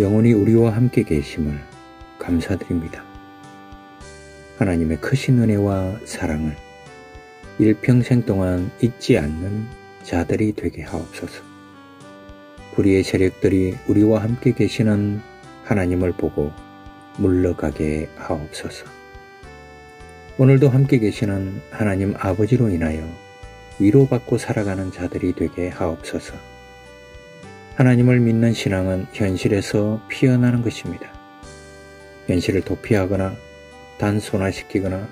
영원히 우리와 함께 계심을 감사드립니다. 하나님의 크신 은혜와 사랑을 일평생 동안 잊지 않는 자들이 되게 하옵소서. 불의의 세력들이 우리와 함께 계시는 하나님을 보고 물러가게 하옵소서. 오늘도 함께 계시는 하나님 아버지로 인하여 위로받고 살아가는 자들이 되게 하옵소서. 하나님을 믿는 신앙은 현실에서 피어나는 것입니다. 현실을 도피하거나 단순화시키거나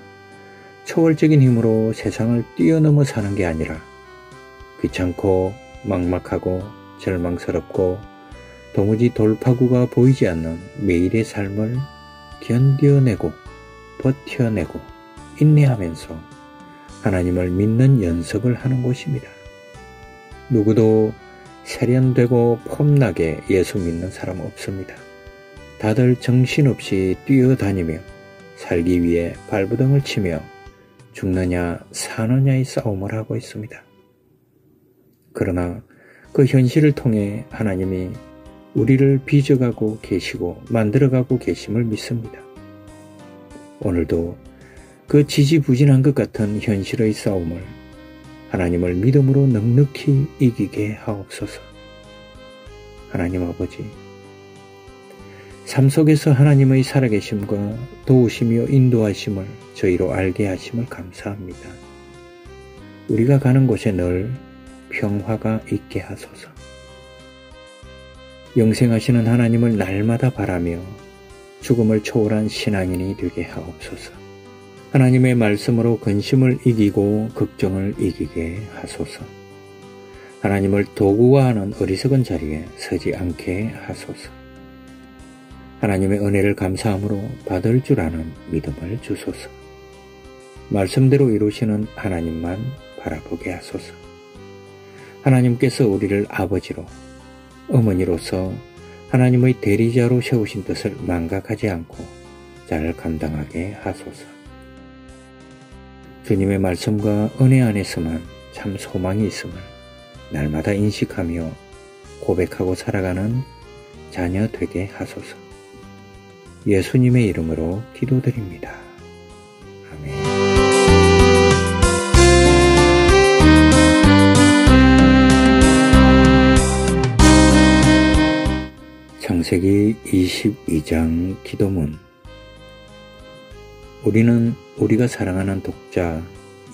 초월적인 힘으로 세상을 뛰어넘어 사는 게 아니라 귀찮고 막막하고 절망스럽고 도무지 돌파구가 보이지 않는 매일의 삶을 견뎌내고 버텨내고 인내하면서 하나님을 믿는 연습을 하는 곳입니다. 누구도 세련되고 폼나게 예수 믿는 사람 없습니다. 다들 정신없이 뛰어다니며 살기 위해 발부둥을 치며 죽느냐 사느냐의 싸움을 하고 있습니다. 그러나 그 현실을 통해 하나님이 우리를 빚어가고 계시고 만들어가고 계심을 믿습니다. 오늘도 그 지지부진한 것 같은 현실의 싸움을 하나님을 믿음으로 넉넉히 이기게 하옵소서. 하나님 아버지, 삶 속에서 하나님의 살아계심과 도우시며 인도하심을 저희로 알게 하심을 감사합니다. 우리가 가는 곳에 늘 평화가 있게 하소서. 영생하시는 하나님을 날마다 바라며 죽음을 초월한 신앙인이 되게 하옵소서. 하나님의 말씀으로 근심을 이기고 걱정을 이기게 하소서. 하나님을 도구화하는 어리석은 자리에 서지 않게 하소서. 하나님의 은혜를 감사함으로 받을 줄 아는 믿음을 주소서. 말씀대로 이루시는 하나님만 바라보게 하소서. 하나님께서 우리를 아버지로, 어머니로서 하나님의 대리자로 세우신 뜻을 망각하지 않고 잘 감당하게 하소서. 주님의 말씀과 은혜 안에서만 참 소망이 있음을 날마다 인식하며 고백하고 살아가는 자녀 되게 하소서. 예수님의 이름으로 기도드립니다. 아멘. 창세기 22장 기도문. 우리는 우리가 사랑하는 독자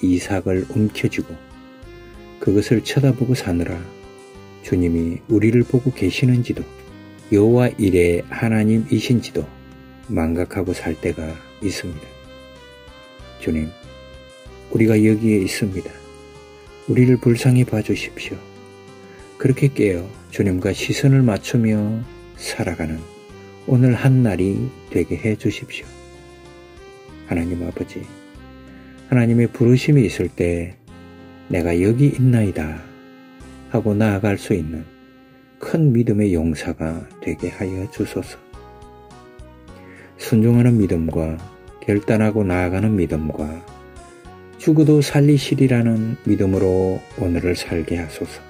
이삭을 움켜쥐고 그것을 쳐다보고 사느라 주님이 우리를 보고 계시는지도 여호와 일의 하나님이신지도 망각하고 살 때가 있습니다. 주님, 우리가 여기에 있습니다. 우리를 불쌍히 봐주십시오. 그렇게 깨어 주님과 시선을 맞추며 살아가는 오늘 한날이 되게 해 주십시오. 하나님 아버지, 하나님의 부르심이 있을 때 내가 여기 있나이다 하고 나아갈 수 있는 큰 믿음의 용사가 되게 하여 주소서. 순종하는 믿음과 결단하고 나아가는 믿음과 죽어도 살리시리라는 믿음으로 오늘을 살게 하소서.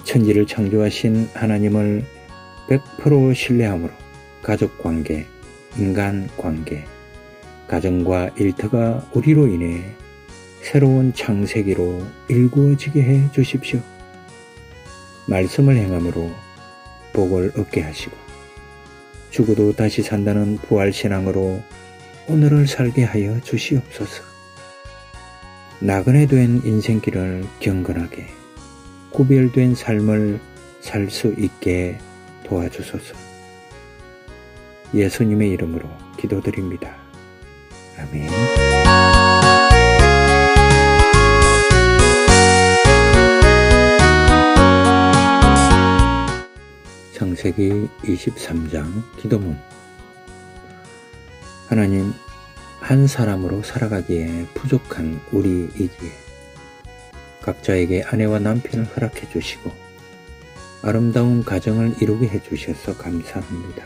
천지를 창조하신 하나님을 100% 신뢰함으로 가족관계, 인간관계, 가정과 일터가 우리로 인해 새로운 창세기로 일구어지게 해 주십시오. 말씀을 행함으로 복을 얻게 하시고 죽어도 다시 산다는 부활신앙으로 오늘을 살게 하여 주시옵소서. 나그네 된 인생길을 경건하게 구별된 삶을 살 수 있게 도와주소서. 예수님의 이름으로 기도드립니다. 아멘. 창세기 23장 기도문. 하나님, 한 사람으로 살아가기에 부족한 우리이기에 각자에게 아내와 남편을 허락해 주시고 아름다운 가정을 이루게 해 주셔서 감사합니다.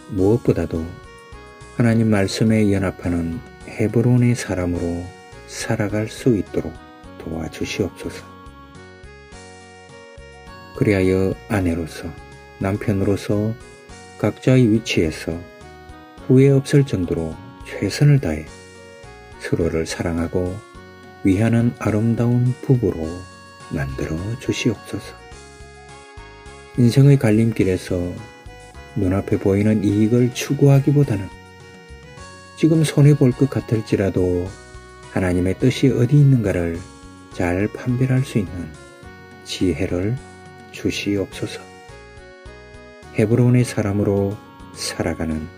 무엇보다도 하나님 말씀에 연합하는 헤브론의 사람으로 살아갈 수 있도록 도와주시옵소서. 그리하여 아내로서 남편으로서 각자의 위치에서 후회 없을 정도로 최선을 다해 서로를 사랑하고 위하는 아름다운 부부로 만들어 주시옵소서. 인생의 갈림길에서 눈앞에 보이는 이익을 추구하기보다는 지금 손해볼 것 같을지라도 하나님의 뜻이 어디 있는가를 잘 판별할 수 있는 지혜를 주시옵소서. 헤브론의 사람으로 살아가는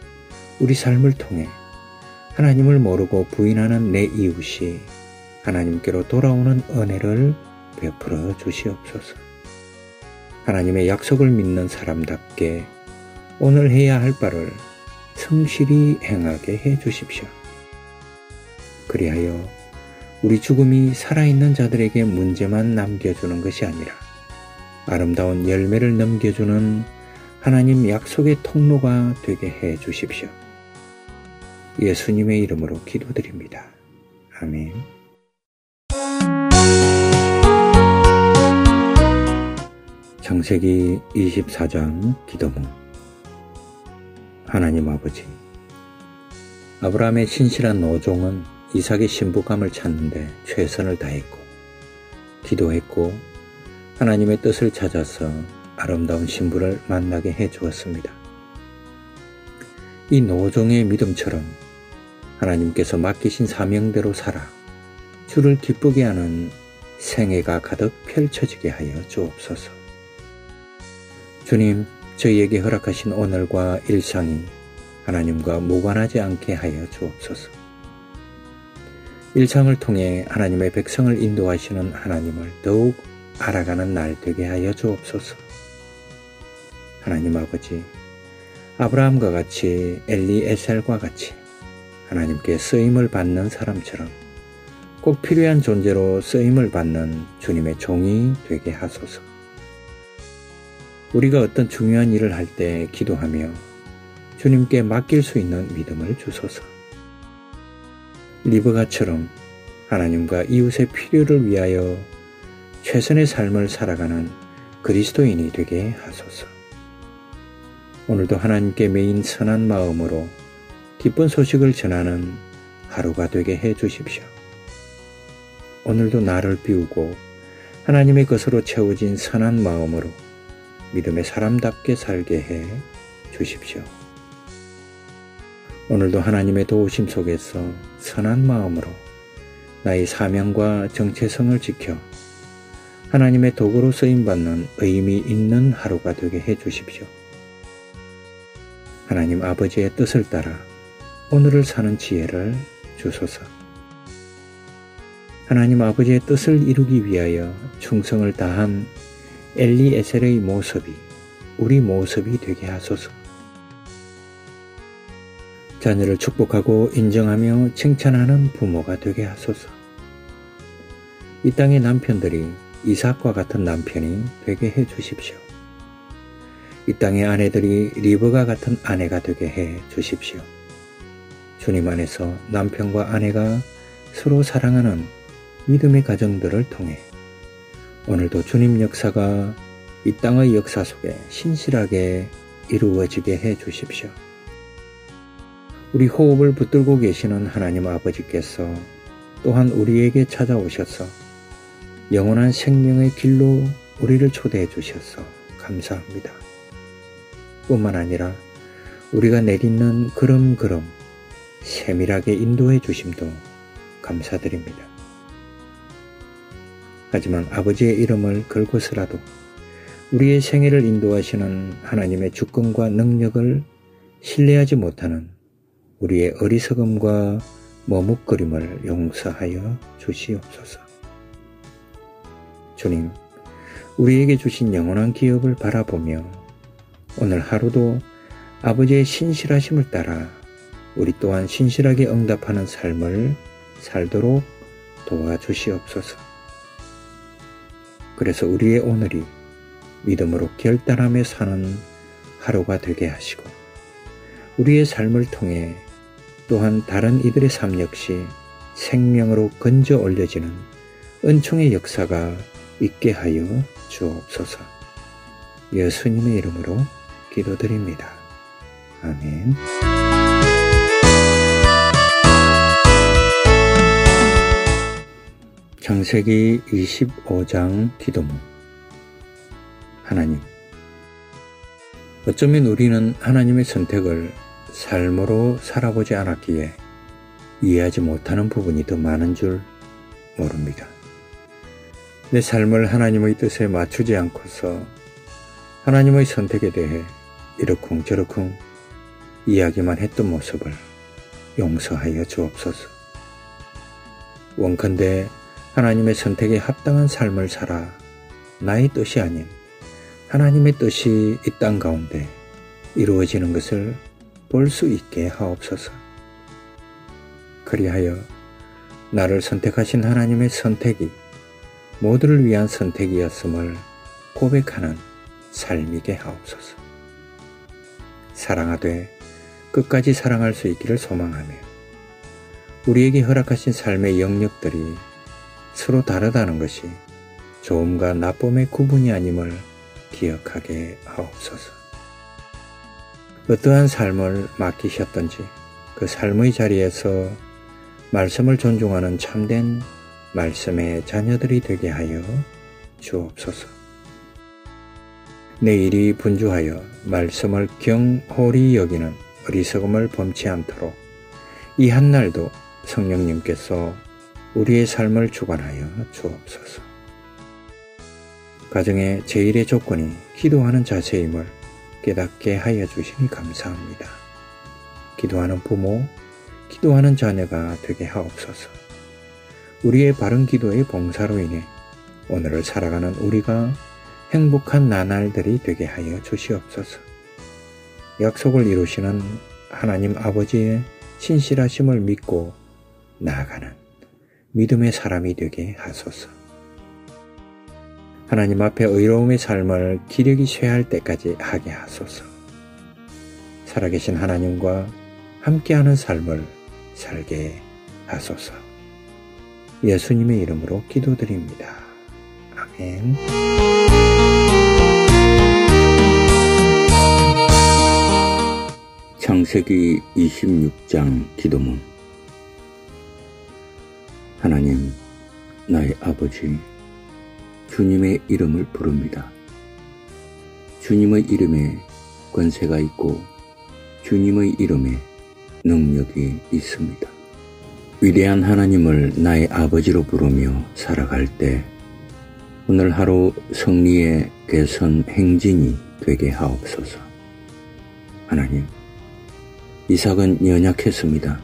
우리 삶을 통해 하나님을 모르고 부인하는 내 이웃이 하나님께로 돌아오는 은혜를 베풀어 주시옵소서. 하나님의 약속을 믿는 사람답게 오늘 해야 할 바를 성실히 행하게 해 주십시오. 그리하여 우리 죽음이 살아있는 자들에게 문제만 남겨주는 것이 아니라 아름다운 열매를 넘겨주는 하나님 약속의 통로가 되게 해 주십시오. 예수님의 이름으로 기도드립니다. 아멘. 창세기 24장 기도문. 하나님 아버지, 아브라함의 신실한 노종은 이삭의 신부감을 찾는데 최선을 다했고 기도했고 하나님의 뜻을 찾아서 아름다운 신부를 만나게 해 주었습니다. 이 노종의 믿음처럼 하나님께서 맡기신 사명대로 살아 주를 기쁘게 하는 생애가 가득 펼쳐지게 하여 주옵소서. 주님, 저희에게 허락하신 오늘과 일상이 하나님과 무관하지 않게 하여 주옵소서. 일상을 통해 하나님의 백성을 인도하시는 하나님을 더욱 알아가는 날 되게 하여 주옵소서. 하나님 아버지, 아브라함과 같이 엘리에셀과 같이 하나님께 쓰임을 받는 사람처럼 꼭 필요한 존재로 쓰임을 받는 주님의 종이 되게 하소서. 우리가 어떤 중요한 일을 할 때 기도하며 주님께 맡길 수 있는 믿음을 주소서. 리브가처럼 하나님과 이웃의 필요를 위하여 최선의 삶을 살아가는 그리스도인이 되게 하소서. 오늘도 하나님께 매인 선한 마음으로 기쁜 소식을 전하는 하루가 되게 해 주십시오. 오늘도 나를 비우고 하나님의 것으로 채워진 선한 마음으로 믿음의 사람답게 살게 해 주십시오. 오늘도 하나님의 도우심 속에서 선한 마음으로 나의 사명과 정체성을 지켜 하나님의 도구로 쓰임받는 의미 있는 하루가 되게 해 주십시오. 하나님 아버지의 뜻을 따라 오늘을 사는 지혜를 주소서. 하나님 아버지의 뜻을 이루기 위하여 충성을 다한 엘리에셀의 모습이 우리 모습이 되게 하소서. 자녀를 축복하고 인정하며 칭찬하는 부모가 되게 하소서. 이 땅의 남편들이 이삭과 같은 남편이 되게 해 주십시오. 이 땅의 아내들이 리브가 같은 아내가 되게 해 주십시오. 주님 안에서 남편과 아내가 서로 사랑하는 믿음의 가정들을 통해 오늘도 주님 역사가 이 땅의 역사 속에 신실하게 이루어지게 해 주십시오. 우리 호흡을 붙들고 계시는 하나님 아버지께서 또한 우리에게 찾아오셔서 영원한 생명의 길로 우리를 초대해 주셔서 감사합니다. 뿐만 아니라 우리가 내딛는 걸음걸음 세밀하게 인도해 주심도 감사드립니다. 하지만 아버지의 이름을 걸고서라도 우리의 생애를 인도하시는 하나님의 주권과 능력을 신뢰하지 못하는 우리의 어리석음과 머뭇거림을 용서하여 주시옵소서. 주님, 우리에게 주신 영원한 기업을 바라보며 오늘 하루도 아버지의 신실하심을 따라 우리 또한 신실하게 응답하는 삶을 살도록 도와주시옵소서. 그래서 우리의 오늘이 믿음으로 결단하며 사는 하루가 되게 하시고 우리의 삶을 통해 또한 다른 이들의 삶 역시 생명으로 건져 올려지는 은총의 역사가 있게 하여 주옵소서. 예수님의 이름으로 기도드립니다. 아멘. 창세기 25장 기도문. 하나님, 어쩌면 우리는 하나님의 선택을 삶으로 살아보지 않았기에 이해하지 못하는 부분이 더 많은 줄 모릅니다. 내 삶을 하나님의 뜻에 맞추지 않고서 하나님의 선택에 대해 이러쿵저러쿵 이야기만 했던 모습을 용서하여 주옵소서. 원컨대 하나님의 선택에 합당한 삶을 살아 나의 뜻이 아닌 하나님의 뜻이 이 땅 가운데 이루어지는 것을 볼 수 있게 하옵소서. 그리하여 나를 선택하신 하나님의 선택이 모두를 위한 선택이었음을 고백하는 삶이게 하옵소서. 사랑하되 끝까지 사랑할 수 있기를 소망하며 우리에게 허락하신 삶의 영역들이 서로 다르다는 것이 좋음과 나쁨의 구분이 아님을 기억하게 하옵소서. 어떠한 삶을 맡기셨던지 그 삶의 자리에서 말씀을 존중하는 참된 말씀의 자녀들이 되게 하여 주옵소서. 내 일이 분주하여 말씀을 경홀히 여기는 어리석음을 범치 않도록 이 한날도 성령님께서 우리의 삶을 주관하여 주옵소서. 가정의 제일의 조건이 기도하는 자세임을 깨닫게 하여 주시니 감사합니다. 기도하는 부모, 기도하는 자녀가 되게 하옵소서. 우리의 바른 기도의 봉사로 인해 오늘을 살아가는 우리가 행복한 나날들이 되게 하여 주시옵소서. 약속을 이루시는 하나님 아버지의 신실하심을 믿고 나아가는 믿음의 사람이 되게 하소서. 하나님 앞에 의로움의 삶을 기력이 쇠할 때까지 하게 하소서. 살아계신 하나님과 함께하는 삶을 살게 하소서. 예수님의 이름으로 기도드립니다. 아멘. 창세기 26장 기도문. 하나님, 나의 아버지, 주님의 이름을 부릅니다. 주님의 이름에 권세가 있고 주님의 이름에 능력이 있습니다. 위대한 하나님을 나의 아버지로 부르며 살아갈 때 오늘 하루 승리의 개선 행진이 되게 하옵소서. 하나님, 이삭은 연약했습니다.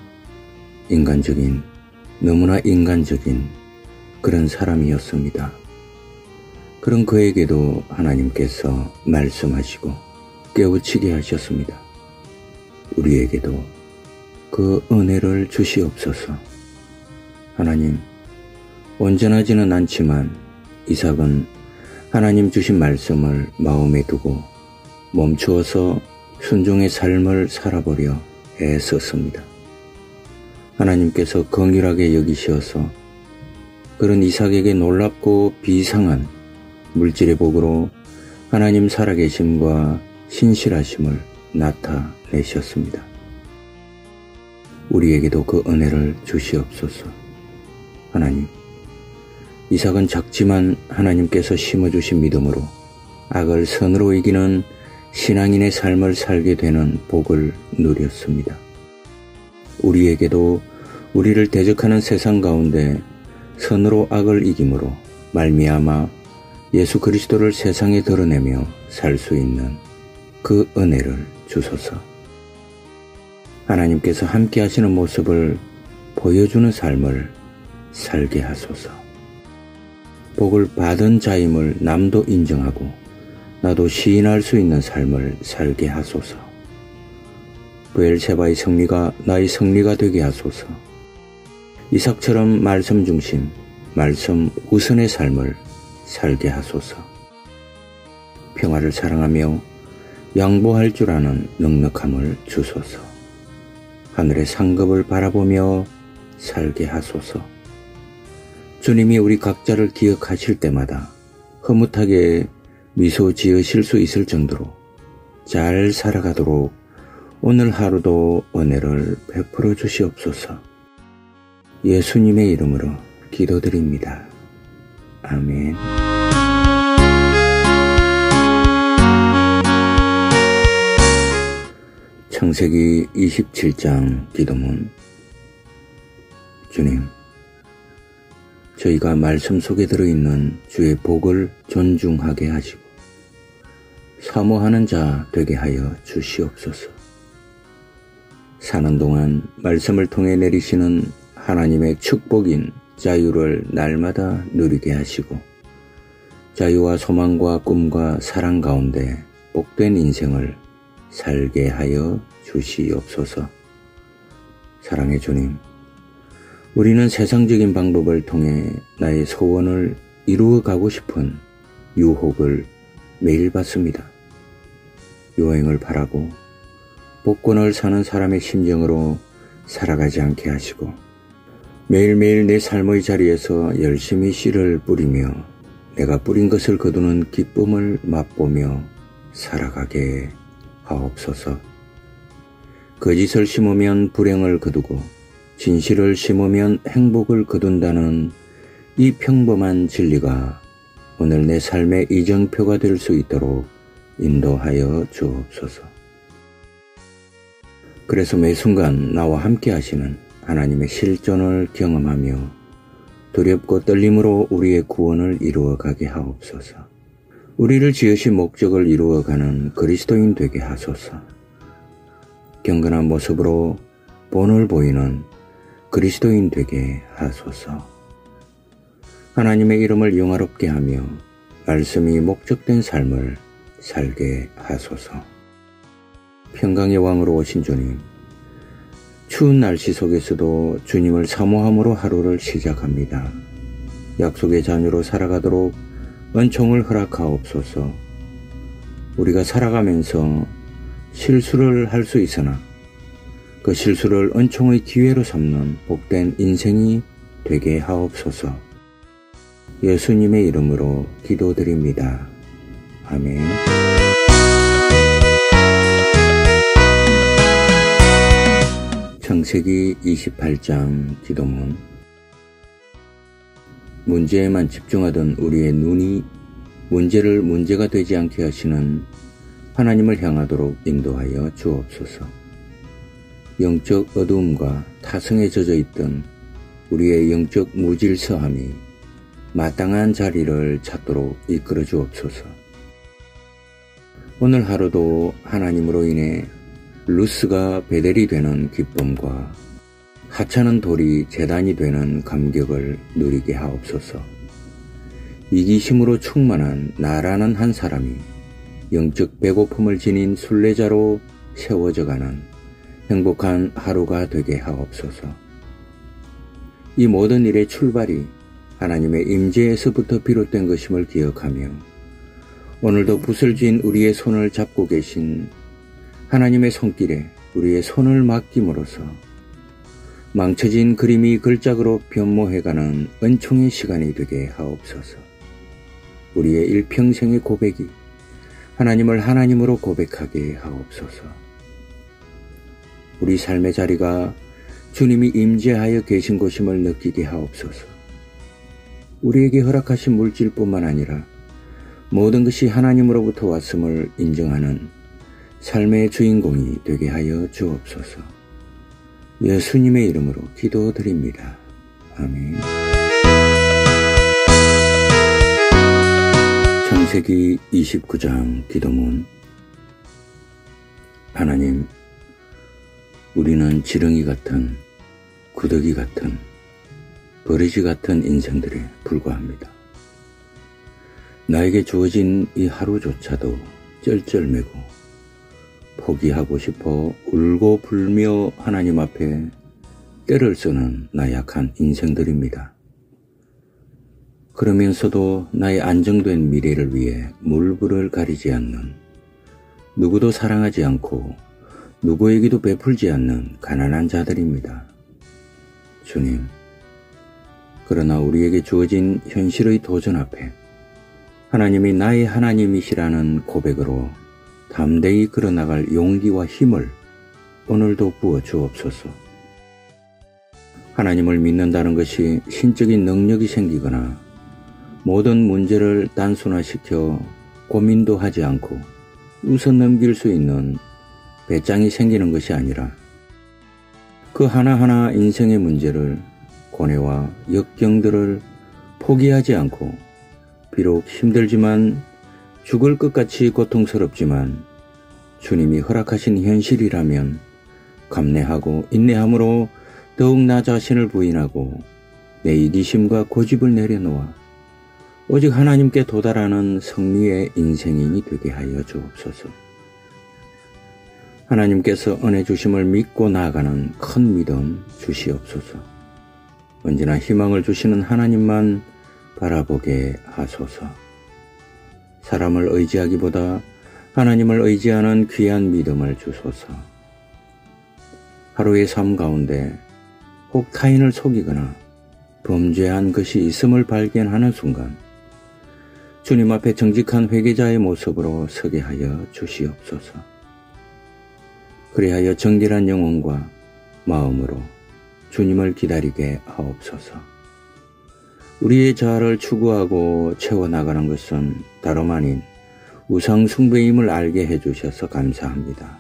너무나 인간적인 그런 사람이었습니다. 그런 그에게도 하나님께서 말씀하시고 깨우치게 하셨습니다. 우리에게도 그 은혜를 주시옵소서. 하나님, 온전하지는 않지만 이삭은 하나님 주신 말씀을 마음에 두고 멈추어서 순종의 삶을 살아보려 애썼습니다. 하나님께서 긍휼하게 여기시어서 그런 이삭에게 놀랍고 비상한 물질의 복으로 하나님 살아계심과 신실하심을 나타내셨습니다. 우리에게도 그 은혜를 주시옵소서. 하나님, 이삭은 작지만 하나님께서 심어주신 믿음으로 악을 선으로 이기는 신앙인의 삶을 살게 되는 복을 누렸습니다. 우리에게도 우리를 대적하는 세상 가운데 선으로 악을 이김으로 말미암아 예수 그리스도를 세상에 드러내며 살 수 있는 그 은혜를 주소서. 하나님께서 함께 하시는 모습을 보여주는 삶을 살게 하소서. 복을 받은 자임을 남도 인정하고 나도 시인할 수 있는 삶을 살게 하소서. 브엘세바의 승리가 나의 승리가 되게 하소서. 이삭처럼 말씀 중심, 말씀 우선의 삶을 살게 하소서. 평화를 사랑하며 양보할 줄 아는 넉넉함을 주소서. 하늘의 상급을 바라보며 살게 하소서. 주님이 우리 각자를 기억하실 때마다 흐뭇하게 미소 지으실 수 있을 정도로 잘 살아가도록 오늘 하루도 은혜를 베풀어 주시옵소서. 예수님의 이름으로 기도드립니다. 아멘. 창세기 27장 기도문. 주님, 저희가 말씀 속에 들어있는 주의 복을 존중하게 하시고 사모하는 자 되게 하여 주시옵소서. 사는 동안 말씀을 통해 내리시는 하나님의 축복인 자유를 날마다 누리게 하시고 자유와 소망과 꿈과 사랑 가운데 복된 인생을 살게 하여 주시옵소서. 사랑의 주님, 우리는 세상적인 방법을 통해 나의 소원을 이루어 가고 싶은 유혹을 매일 받습니다. 유행을 바라고 복권을 사는 사람의 심정으로 살아가지 않게 하시고 매일매일 내 삶의 자리에서 열심히 씨를 뿌리며 내가 뿌린 것을 거두는 기쁨을 맛보며 살아가게 하옵소서. 거짓을 심으면 불행을 거두고 진실을 심으면 행복을 거둔다는 이 평범한 진리가 오늘 내 삶의 이정표가 될 수 있도록 인도하여 주옵소서. 그래서 매 순간 나와 함께 하시는 하나님의 실존을 경험하며 두렵고 떨림으로 우리의 구원을 이루어가게 하옵소서. 우리를 지으신 목적을 이루어가는 그리스도인 되게 하소서. 경건한 모습으로 본을 보이는 그리스도인 되게 하소서. 하나님의 이름을 영화롭게 하며 말씀이 목적된 삶을 살게 하소서. 평강의 왕으로 오신 주님, 추운 날씨 속에서도 주님을 사모함으로 하루를 시작합니다. 약속의 자녀로 살아가도록 은총을 허락하옵소서. 우리가 살아가면서 실수를 할 수 있으나 그 실수를 은총의 기회로 삼는 복된 인생이 되게 하옵소서. 예수님의 이름으로 기도드립니다. 아멘. 창세기 28장 기도문. 문제에만 집중하던 우리의 눈이 문제를 문제가 되지 않게 하시는 하나님을 향하도록 인도하여 주옵소서. 영적 어두움과 타성에 젖어 있던 우리의 영적 무질서함이 마땅한 자리를 찾도록 이끌어 주옵소서. 오늘 하루도 하나님으로 인해 루스가 베델이 되는 기쁨과 하찮은 돌이 제단이 되는 감격을 누리게 하옵소서. 이기심으로 충만한 나라는 한 사람이 영적 배고픔을 지닌 순례자로 세워져가는 행복한 하루가 되게 하옵소서. 이 모든 일의 출발이 하나님의 임재에서부터 비롯된 것임을 기억하며 오늘도 붓을 쥔 우리의 손을 잡고 계신 하나님의 손길에 우리의 손을 맡김으로써 망쳐진 그림이 글작으로 변모해가는 은총의 시간이 되게 하옵소서. 우리의 일평생의 고백이 하나님을 하나님으로 고백하게 하옵소서. 우리 삶의 자리가 주님이 임재하여 계신 곳임을 느끼게 하옵소서. 우리에게 허락하신 물질뿐만 아니라 모든 것이 하나님으로부터 왔음을 인정하는 삶의 주인공이 되게 하여 주옵소서. 예수님의 이름으로 기도드립니다. 아멘. 창세기 29장 기도문. 하나님, 우리는 지렁이 같은, 구더기 같은, 버리지 같은 인생들에 불과합니다. 나에게 주어진 이 하루조차도 쩔쩔매고 포기하고 싶어 울고 불며 하나님 앞에 떼를 쓰는 나약한 인생들입니다. 그러면서도 나의 안정된 미래를 위해 물불을 가리지 않는, 누구도 사랑하지 않고 누구에게도 베풀지 않는 가난한 자들입니다. 주님, 그러나 우리에게 주어진 현실의 도전 앞에 하나님이 나의 하나님이시라는 고백으로 담대히 걸어나갈 용기와 힘을 오늘도 부어 주옵소서. 하나님을 믿는다는 것이 신적인 능력이 생기거나 모든 문제를 단순화시켜 고민도 하지 않고 우선 넘길 수 있는 배짱이 생기는 것이 아니라 그 하나하나 인생의 문제를, 고뇌와 역경들을 포기하지 않고 비록 힘들지만 죽을 것 같이 고통스럽지만 주님이 허락하신 현실이라면 감내하고 인내함으로 더욱 나 자신을 부인하고 내 이기심과 고집을 내려놓아 오직 하나님께 도달하는 승리의 인생인이 되게 하여 주옵소서. 하나님께서 은혜 주심을 믿고 나아가는 큰 믿음 주시옵소서. 언제나 희망을 주시는 하나님만 바라보게 하소서. 사람을 의지하기보다 하나님을 의지하는 귀한 믿음을 주소서. 하루의 삶 가운데 혹 타인을 속이거나 범죄한 것이 있음을 발견하는 순간 주님 앞에 정직한 회개자의 모습으로 서게 하여 주시옵소서. 그리하여 정결한 영혼과 마음으로 주님을 기다리게 하옵소서. 우리의 자아를 추구하고 채워나가는 것은 다름 아닌 우상 숭배임을 알게 해주셔서 감사합니다.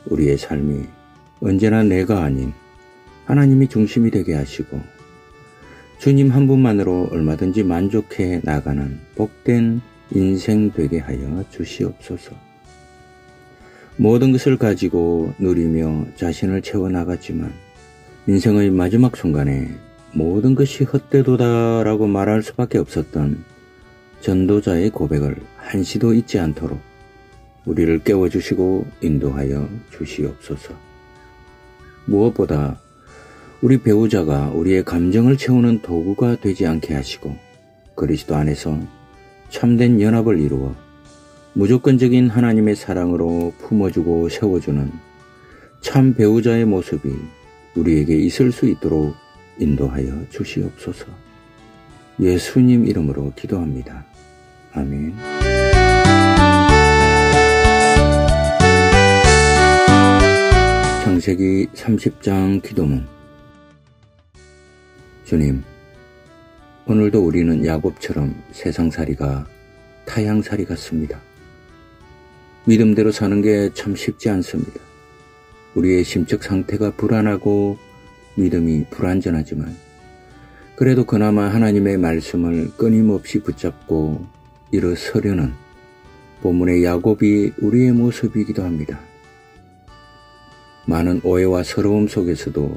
우리의 삶이 언제나 내가 아닌 하나님이 중심이 되게 하시고 주님 한 분만으로 얼마든지 만족해 나가는 복된 인생 되게 하여 주시옵소서. 모든 것을 가지고 누리며 자신을 채워나갔지만 인생의 마지막 순간에 모든 것이 헛되도다라고 말할 수밖에 없었던 전도자의 고백을 한시도 잊지 않도록 우리를 깨워주시고 인도하여 주시옵소서. 무엇보다 우리 배우자가 우리의 감정을 채우는 도구가 되지 않게 하시고 그리스도 안에서 참된 연합을 이루어 무조건적인 하나님의 사랑으로 품어주고 세워주는 참 배우자의 모습이 우리에게 있을 수 있도록 인도하여 주시옵소서. 예수님 이름으로 기도합니다. 아멘. 창세기 30장 기도문. 주님, 오늘도 우리는 야곱처럼 세상살이가 타향살이 같습니다. 믿음대로 사는 게 참 쉽지 않습니다. 우리의 심적 상태가 불안하고 믿음이 불완전하지만 그래도 그나마 하나님의 말씀을 끊임없이 붙잡고 일어서려는 본문의 야곱이 우리의 모습이기도 합니다. 많은 오해와 서러움 속에서도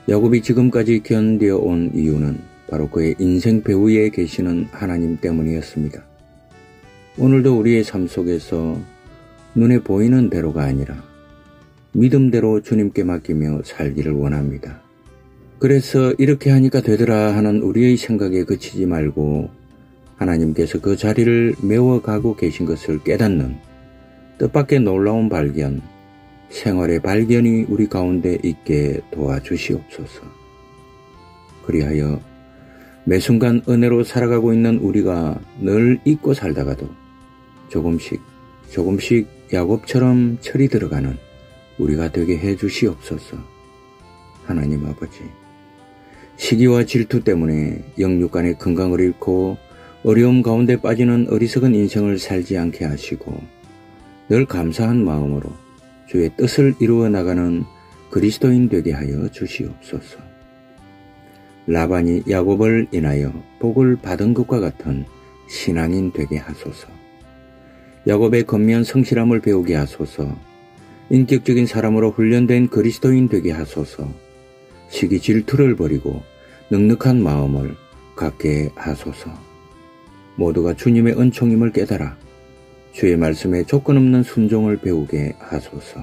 야곱이 지금까지 견뎌온 이유는 바로 그의 인생 배후에 계시는 하나님 때문이었습니다. 오늘도 우리의 삶 속에서 눈에 보이는 대로가 아니라 믿음대로 주님께 맡기며 살기를 원합니다. 그래서 이렇게 하니까 되더라 하는 우리의 생각에 그치지 말고 하나님께서 그 자리를 메워가고 계신 것을 깨닫는 뜻밖의 놀라운 발견, 생활의 발견이 우리 가운데 있게 도와주시옵소서. 그리하여 매 순간 은혜로 살아가고 있는 우리가 늘 잊고 살다가도 조금씩 야곱처럼 철이 들어가는 우리가 되게 해주시옵소서. 하나님 아버지, 시기와 질투 때문에 영육간의 건강을 잃고 어려움 가운데 빠지는 어리석은 인생을 살지 않게 하시고 늘 감사한 마음으로 주의 뜻을 이루어 나가는 그리스도인 되게 하여 주시옵소서. 라반이 야곱을 인하여 복을 받은 것과 같은 신앙인 되게 하소서. 야곱의 건면 성실함을 배우게 하소서. 인격적인 사람으로 훈련된 그리스도인 되게 하소서. 시기 질투를 버리고 넉넉한 마음을 갖게 하소서. 모두가 주님의 은총임을 깨달아 주의 말씀에 조건 없는 순종을 배우게 하소서.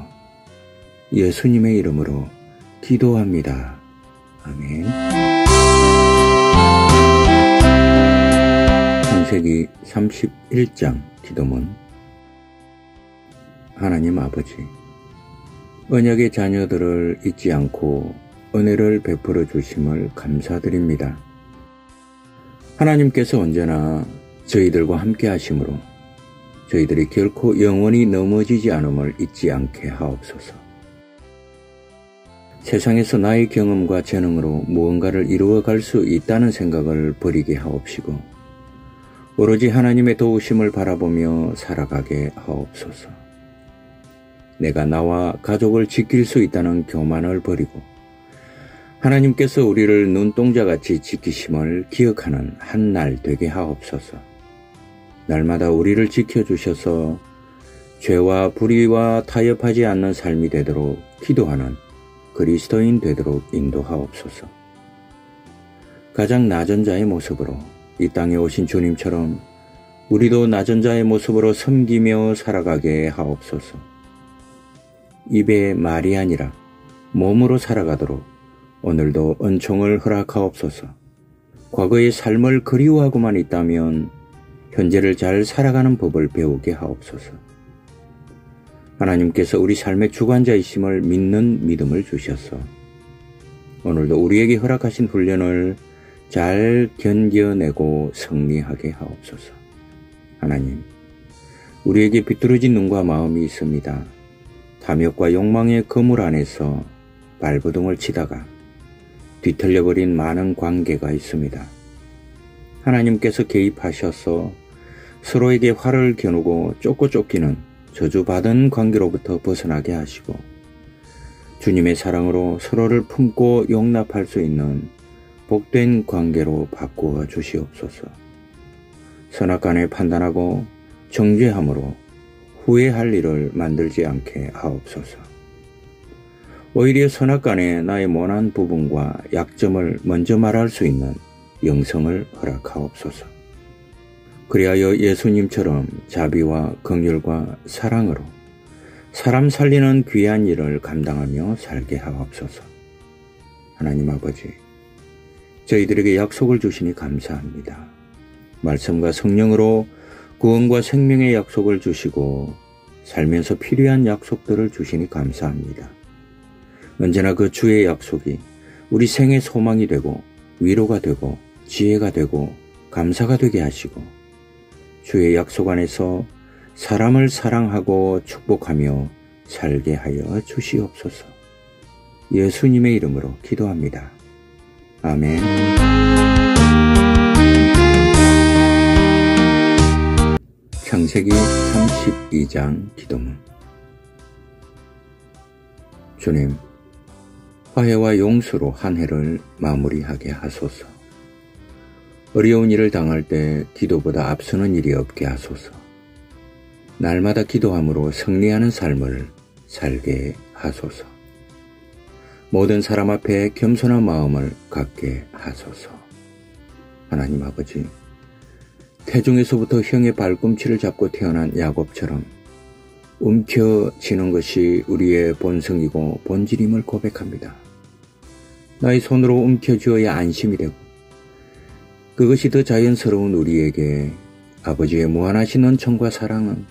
예수님의 이름으로 기도합니다. 아멘. 창세기 31장 기도문. 하나님 아버지, 언약의 자녀들을 잊지 않고 은혜를 베풀어 주심을 감사드립니다. 하나님께서 언제나 저희들과 함께 하심으로 저희들이 결코 영원히 넘어지지 않음을 잊지 않게 하옵소서. 세상에서 나의 경험과 재능으로 무언가를 이루어갈 수 있다는 생각을 버리게 하옵시고 오로지 하나님의 도우심을 바라보며 살아가게 하옵소서. 내가 나와 가족을 지킬 수 있다는 교만을 버리고 하나님께서 우리를 눈동자같이 지키심을 기억하는 한 날 되게 하옵소서. 날마다 우리를 지켜주셔서 죄와 불의와 타협하지 않는 삶이 되도록 기도하는 그리스도인 되도록 인도하옵소서. 가장 낮은 자의 모습으로 이 땅에 오신 주님처럼 우리도 낮은 자의 모습으로 섬기며 살아가게 하옵소서. 입에 말이 아니라 몸으로 살아가도록 오늘도 은총을 허락하옵소서. 과거의 삶을 그리워하고만 있다면 현재를 잘 살아가는 법을 배우게 하옵소서. 하나님께서 우리 삶의 주관자이심을 믿는 믿음을 주셔서 오늘도 우리에게 허락하신 훈련을 잘 견뎌내고 승리하게 하옵소서. 하나님, 우리에게 비뚤어진 눈과 마음이 있습니다. 탐욕과 욕망의 그물 안에서 발버둥을 치다가 뒤틀려버린 많은 관계가 있습니다. 하나님께서 개입하셔서 서로에게 화를 겨누고 쫓고 쫓기는 저주받은 관계로부터 벗어나게 하시고 주님의 사랑으로 서로를 품고 용납할 수 있는 복된 관계로 바꾸어 주시옵소서. 선악간에 판단하고 정죄함으로 후회할 일을 만들지 않게 하옵소서. 오히려 선악간에 나의 모난 부분과 약점을 먼저 말할 수 있는 영성을 허락하옵소서. 그리하여 예수님처럼 자비와 긍휼과 사랑으로 사람 살리는 귀한 일을 감당하며 살게 하옵소서. 하나님 아버지, 저희들에게 약속을 주시니 감사합니다. 말씀과 성령으로 구원과 생명의 약속을 주시고 살면서 필요한 약속들을 주시니 감사합니다. 언제나 그 주의 약속이 우리 생의 소망이 되고 위로가 되고 지혜가 되고 감사가 되게 하시고 주의 약속 안에서 사람을 사랑하고 축복하며 살게 하여 주시옵소서. 예수님의 이름으로 기도합니다. 아멘. 창세기 32장 기도문. 주님, 화해와 용서로 한 해를 마무리하게 하소서. 어려운 일을 당할 때 기도보다 앞서는 일이 없게 하소서. 날마다 기도함으로 승리하는 삶을 살게 하소서. 모든 사람 앞에 겸손한 마음을 갖게 하소서. 하나님 아버지, 태중에서부터 형의 발꿈치를 잡고 태어난 야곱처럼 움켜쥐는 것이 우리의 본성이고 본질임을 고백합니다. 나의 손으로 움켜쥐어야 안심이 되고 그것이 더 자연스러운 우리에게 아버지의 무한하신 은총과 사랑은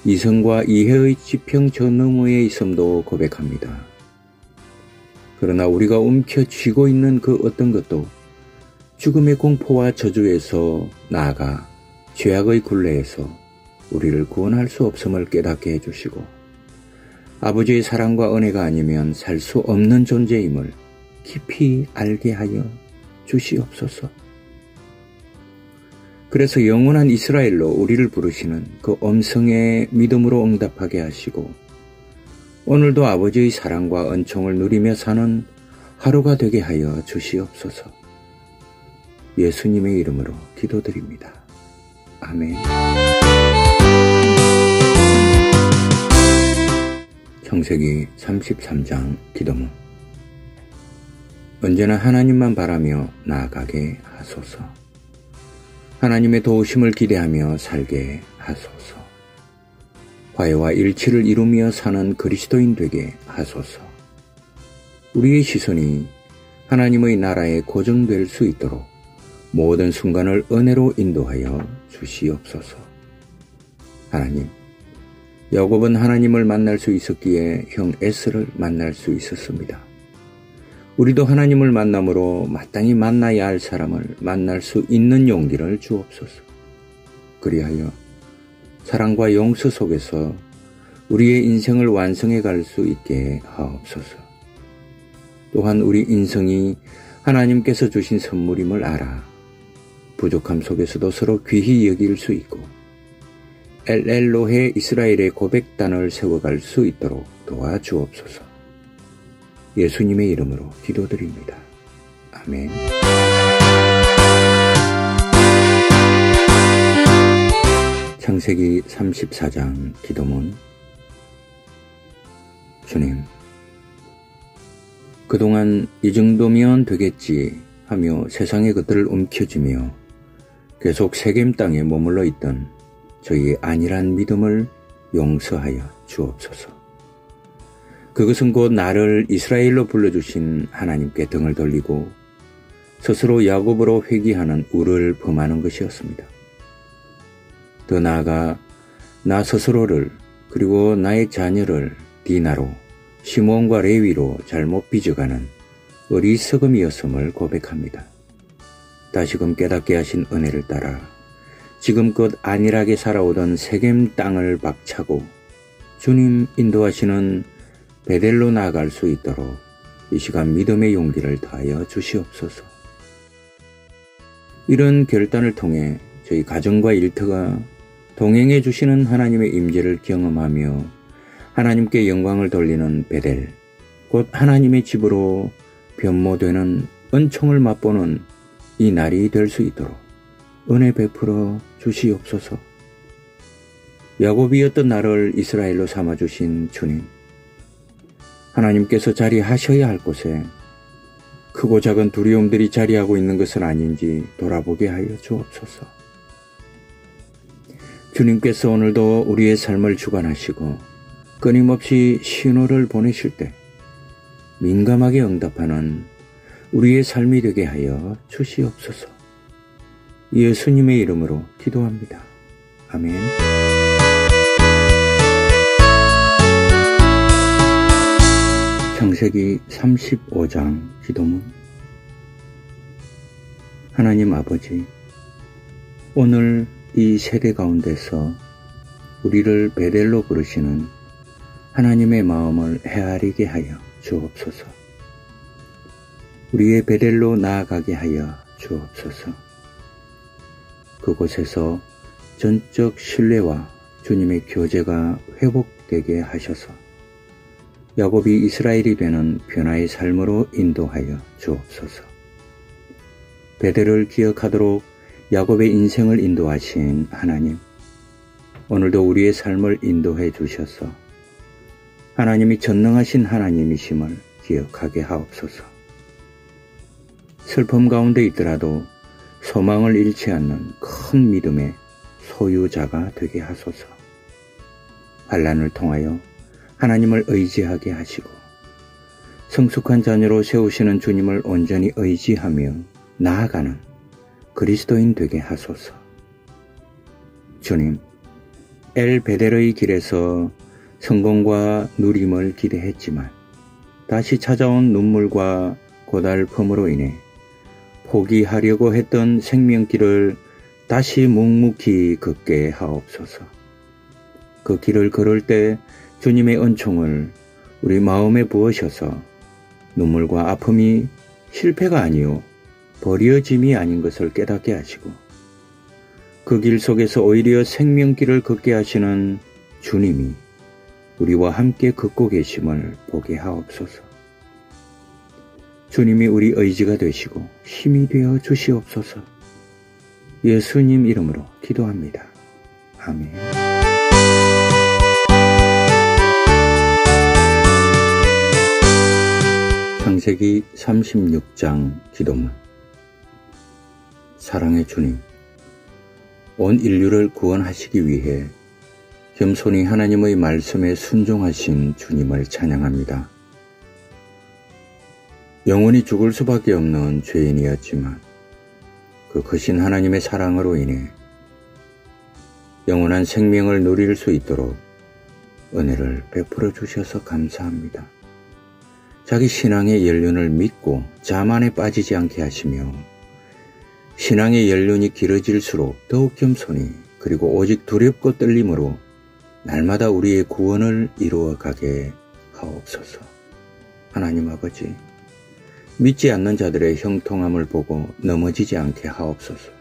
이성과 이해의 지평 저 너머에 있음도 고백합니다. 그러나 우리가 움켜쥐고 있는 그 어떤 것도 죽음의 공포와 저주에서 나아가 죄악의 굴레에서 우리를 구원할 수 없음을 깨닫게 해주시고 아버지의 사랑과 은혜가 아니면 살 수 없는 존재임을 깊이 알게 하여 주시옵소서. 그래서 영원한 이스라엘로 우리를 부르시는 그 음성에 믿음으로 응답하게 하시고 오늘도 아버지의 사랑과 은총을 누리며 사는 하루가 되게 하여 주시옵소서. 예수님의 이름으로 기도드립니다. 아멘. 창세기 33장 기도문. 언제나 하나님만 바라며 나아가게 하소서. 하나님의 도우심을 기대하며 살게 하소서. 화해와 일치를 이루며 사는 그리스도인 되게 하소서. 우리의 시선이 하나님의 나라에 고정될 수 있도록 모든 순간을 은혜로 인도하여 주시옵소서. 하나님, 야곱은 하나님을 만날 수 있었기에 형 에스를 만날 수 있었습니다. 우리도 하나님을 만남으로 마땅히 만나야 할 사람을 만날 수 있는 용기를 주옵소서. 그리하여 사랑과 용서 속에서 우리의 인생을 완성해 갈 수 있게 하옵소서. 또한 우리 인생이 하나님께서 주신 선물임을 알아 부족함 속에서도 서로 귀히 여길 수 있고 엘엘로헤 이스라엘의 고백단을 세워갈 수 있도록 도와주옵소서. 예수님의 이름으로 기도드립니다. 아멘. 창세기 34장 기도문. 주님, 그동안 이 정도면 되겠지 하며 세상의 것들을 움켜쥐며 계속 세겜 땅에 머물러 있던 저희의 안일한 믿음을 용서하여 주옵소서. 그것은 곧 나를 이스라엘로 불러주신 하나님께 등을 돌리고 스스로 야곱으로 회귀하는 우를 범하는 것이었습니다. 더 나아가 나 스스로를 그리고 나의 자녀를 디나로 시몬과 레위로 잘못 빚어가는 어리석음이었음을 고백합니다. 다시금 깨닫게 하신 은혜를 따라 지금껏 안일하게 살아오던 세겜 땅을 박차고 주님 인도하시는 베델로 나아갈 수 있도록 이 시간 믿음의 용기를 더하여 주시옵소서. 이런 결단을 통해 저희 가정과 일터가 동행해 주시는 하나님의 임재를 경험하며 하나님께 영광을 돌리는 베델, 곧 하나님의 집으로 변모되는 은총을 맛보는 이 날이 될 수 있도록 은혜 베풀어 주시옵소서. 야곱이었던 나를 이스라엘로 삼아주신 주님, 하나님께서 자리하셔야 할 곳에 크고 작은 두려움들이 자리하고 있는 것은 아닌지 돌아보게 하여 주옵소서. 주님께서 오늘도 우리의 삶을 주관하시고 끊임없이 신호를 보내실 때 민감하게 응답하는 우리의 삶이 되게 하여 주시옵소서. 예수님의 이름으로 기도합니다. 아멘. 창세기 35장 기도문. 하나님 아버지, 오늘 이 세대 가운데서 우리를 베델로 부르시는 하나님의 마음을 헤아리게 하여 주옵소서. 우리의 베델로 나아가게 하여 주옵소서. 그곳에서 전적 신뢰와 주님의 교제가 회복되게 하셔서 야곱이 이스라엘이 되는 변화의 삶으로 인도하여 주옵소서. 베델을 기억하도록 야곱의 인생을 인도하신 하나님, 오늘도 우리의 삶을 인도해 주셔서 하나님이 전능하신 하나님이심을 기억하게 하옵소서. 슬픔 가운데 있더라도 소망을 잃지 않는 큰 믿음의 소유자가 되게 하소서. 환난을 통하여 하나님을 의지하게 하시고 성숙한 자녀로 세우시는 주님을 온전히 의지하며 나아가는 그리스도인 되게 하소서. 주님, 엘 베델의 길에서 성공과 누림을 기대했지만 다시 찾아온 눈물과 고달픔으로 인해 포기하려고 했던 생명길을 다시 묵묵히 걷게 하옵소서. 그 길을 걸을 때 주님의 은총을 우리 마음에 부으셔서 눈물과 아픔이 실패가 아니요 버려짐이 아닌 것을 깨닫게 하시고 그 길 속에서 오히려 생명길을 걷게 하시는 주님이 우리와 함께 걷고 계심을 보게 하옵소서. 주님이 우리 의지가 되시고 힘이 되어 주시옵소서. 예수님 이름으로 기도합니다. 아멘. 창세기 36장 기도문. 사랑의 주님, 온 인류를 구원하시기 위해 겸손히 하나님의 말씀에 순종하신 주님을 찬양합니다. 영원히 죽을 수밖에 없는 죄인이었지만 그 크신 하나님의 사랑으로 인해 영원한 생명을 누릴 수 있도록 은혜를 베풀어 주셔서 감사합니다. 자기 신앙의 연륜을 믿고 자만에 빠지지 않게 하시며 신앙의 연륜이 길어질수록 더욱 겸손히 그리고 오직 두렵고 떨림으로 날마다 우리의 구원을 이루어가게 하옵소서. 하나님 아버지, 믿지 않는 자들의 형통함을 보고 넘어지지 않게 하옵소서.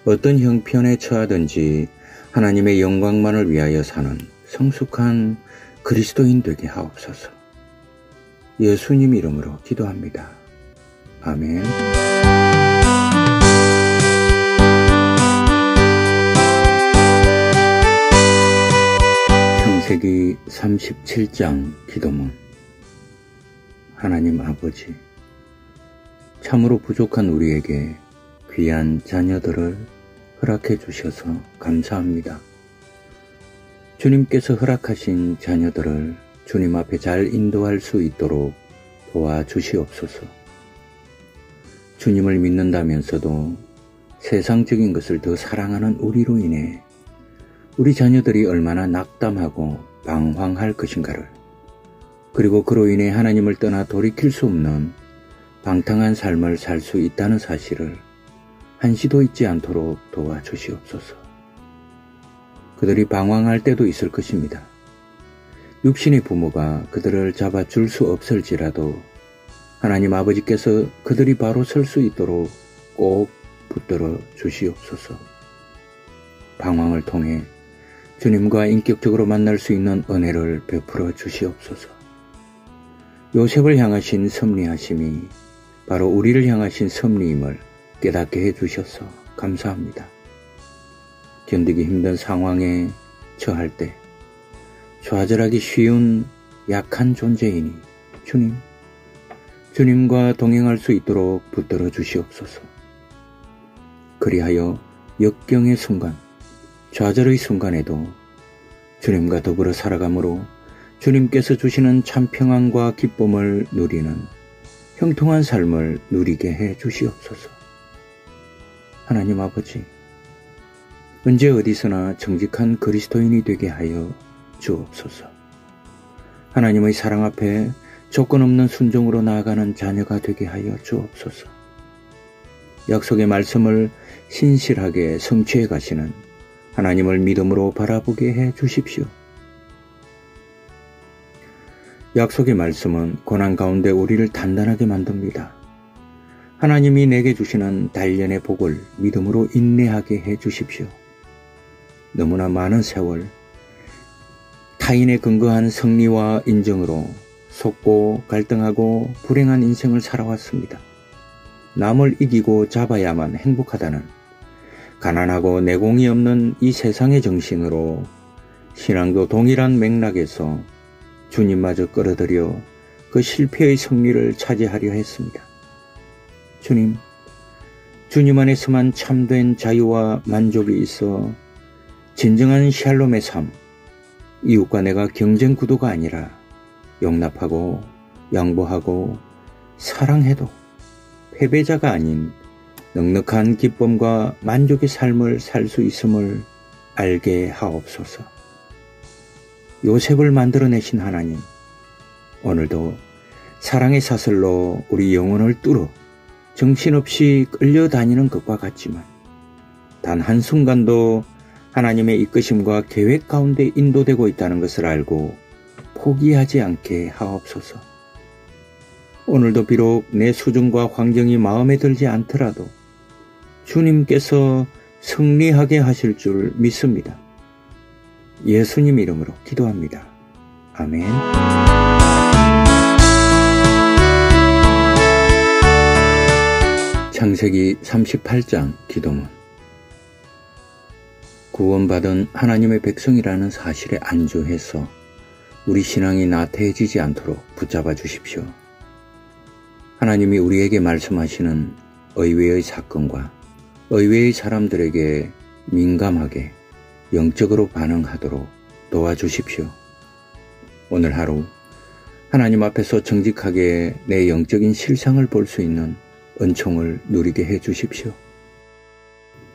어떤 형편에 처하든지 하나님의 영광만을 위하여 사는 성숙한 그리스도인 되게 하옵소서. 예수님 이름으로 기도합니다. 아멘. 창세기 37장 기도문. 하나님 아버지, 참으로 부족한 우리에게 귀한 자녀들을 허락해 주셔서 감사합니다. 주님께서 허락하신 자녀들을 주님 앞에 잘 인도할 수 있도록 도와주시옵소서. 주님을 믿는다면서도 세상적인 것을 더 사랑하는 우리로 인해 우리 자녀들이 얼마나 낙담하고 방황할 것인가를, 그리고 그로 인해 하나님을 떠나 돌이킬 수 없는 방탕한 삶을 살 수 있다는 사실을 한시도 잊지 않도록 도와주시옵소서. 그들이 방황할 때도 있을 것입니다. 육신의 부모가 그들을 잡아줄 수 없을지라도 하나님 아버지께서 그들이 바로 설 수 있도록 꼭 붙들어 주시옵소서. 방황을 통해 주님과 인격적으로 만날 수 있는 은혜를 베풀어 주시옵소서. 요셉을 향하신 섭리하심이 바로 우리를 향하신 섭리임을 깨닫게 해주셔서 감사합니다. 견디기 힘든 상황에 처할 때 좌절하기 쉬운 약한 존재이니 주님과 동행할 수 있도록 붙들어 주시옵소서. 그리하여 역경의 순간, 좌절의 순간에도 주님과 더불어 살아가므로 주님께서 주시는 참 평안과 기쁨을 누리는 형통한 삶을 누리게 해 주시옵소서. 하나님 아버지, 언제 어디서나 정직한 그리스도인이 되게 하여 주옵소서. 하나님의 사랑 앞에 조건 없는 순종으로 나아가는 자녀가 되게 하여 주옵소서. 약속의 말씀을 신실하게 성취해 가시는 하나님을 믿음으로 바라보게 해 주십시오. 약속의 말씀은 고난 가운데 우리를 단단하게 만듭니다. 하나님이 내게 주시는 단련의 복을 믿음으로 인내하게 해 주십시오. 너무나 많은 세월 타인에 근거한 성리와 인정으로 속고 갈등하고 불행한 인생을 살아왔습니다. 남을 이기고 잡아야만 행복하다는 가난하고 내공이 없는 이 세상의 정신으로 신앙도 동일한 맥락에서 주님마저 끌어들여 그 실패의 승리를 차지하려 했습니다. 주님 안에서만 참된 자유와 만족이 있어 진정한 샬롬의 삶, 이웃과 내가 경쟁 구도가 아니라 용납하고 양보하고 사랑해도 패배자가 아닌 넉넉한 기쁨과 만족의 삶을 살 수 있음을 알게 하옵소서. 요셉을 만들어내신 하나님, 오늘도 사랑의 사슬로 우리 영혼을 뚫어 정신없이 끌려다니는 것과 같지만 단 한순간도 하나님의 이끄심과 계획 가운데 인도되고 있다는 것을 알고 포기하지 않게 하옵소서. 오늘도 비록 내 수준과 환경이 마음에 들지 않더라도 주님께서 승리하게 하실 줄 믿습니다. 예수님 이름으로 기도합니다. 아멘. 창세기 38장 기도문. 구원받은 하나님의 백성이라는 사실에 안주해서 우리 신앙이 나태해지지 않도록 붙잡아 주십시오. 하나님이 우리에게 말씀하시는 의외의 사건과 의외의 사람들에게 민감하게 영적으로 반응하도록 도와주십시오. 오늘 하루 하나님 앞에서 정직하게 내 영적인 실상을 볼 수 있는 은총을 누리게 해 주십시오.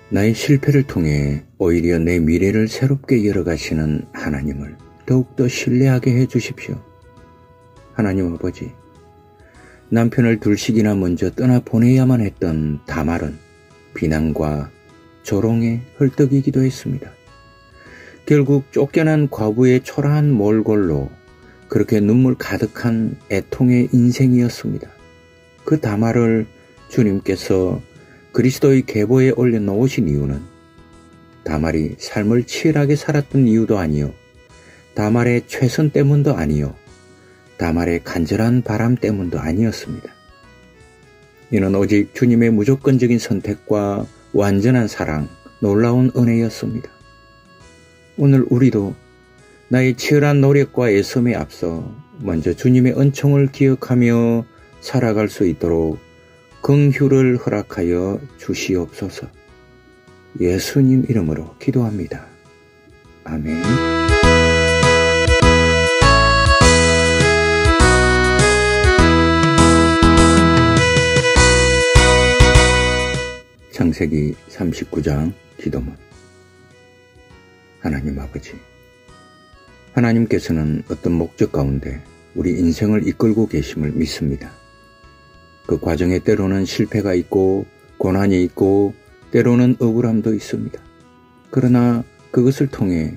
나의 실패를 통해 오히려 내 미래를 새롭게 열어가시는 하나님을 더욱더 신뢰하게 해 주십시오. 하나님 아버지, 남편을 둘씩이나 먼저 떠나보내야만 했던 다말은 비난과 조롱에 헐떡이기도 했습니다. 결국 쫓겨난 과부의 초라한 몰골로 그렇게 눈물 가득한 애통의 인생이었습니다. 그 다말을 주님께서 그리스도의 계보에 올려놓으신 이유는 다말이 삶을 치열하게 살았던 이유도 아니요, 다말의 최선 때문도 아니요, 다말의 간절한 바람 때문도 아니었습니다. 이는 오직 주님의 무조건적인 선택과 완전한 사랑, 놀라운 은혜였습니다. 오늘 우리도 나의 치열한 노력과 애씀에 앞서 먼저 주님의 은총을 기억하며 살아갈 수 있도록 긍휼을 허락하여 주시옵소서. 예수님 이름으로 기도합니다. 아멘. 창세기 39장 기도문. 하나님 아버지, 하나님께서는 어떤 목적 가운데 우리 인생을 이끌고 계심을 믿습니다. 그 과정에 때로는 실패가 있고 고난이 있고 때로는 억울함도 있습니다. 그러나 그것을 통해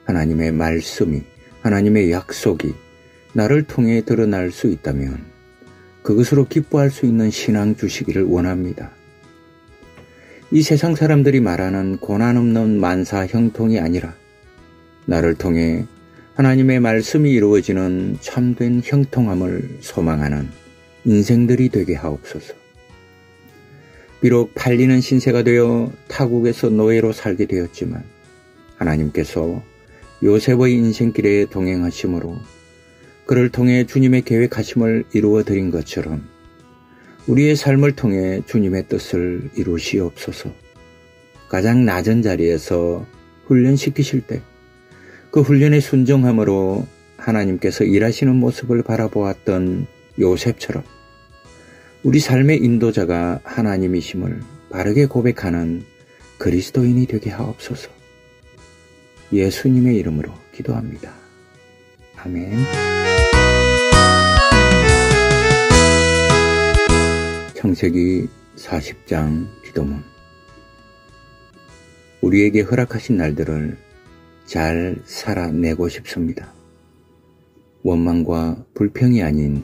하나님의 말씀이, 하나님의 약속이 나를 통해 드러날 수 있다면 그것으로 기뻐할 수 있는 신앙 주시기를 원합니다. 이 세상 사람들이 말하는 고난 없는 만사 형통이 아니라 나를 통해 하나님의 말씀이 이루어지는 참된 형통함을 소망하는 인생들이 되게 하옵소서. 비록 팔리는 신세가 되어 타국에서 노예로 살게 되었지만 하나님께서 요셉의 인생길에 동행하심으로 그를 통해 주님의 계획하심을 이루어 드린 것처럼 우리의 삶을 통해 주님의 뜻을 이루시옵소서. 가장 낮은 자리에서 훈련시키실 때 그 훈련의 순종함으로 하나님께서 일하시는 모습을 바라보았던 요셉처럼 우리 삶의 인도자가 하나님이심을 바르게 고백하는 그리스도인이 되게 하옵소서. 예수님의 이름으로 기도합니다. 아멘. 창세기 40장 기도문. 우리에게 허락하신 날들을 잘 살아내고 싶습니다. 원망과 불평이 아닌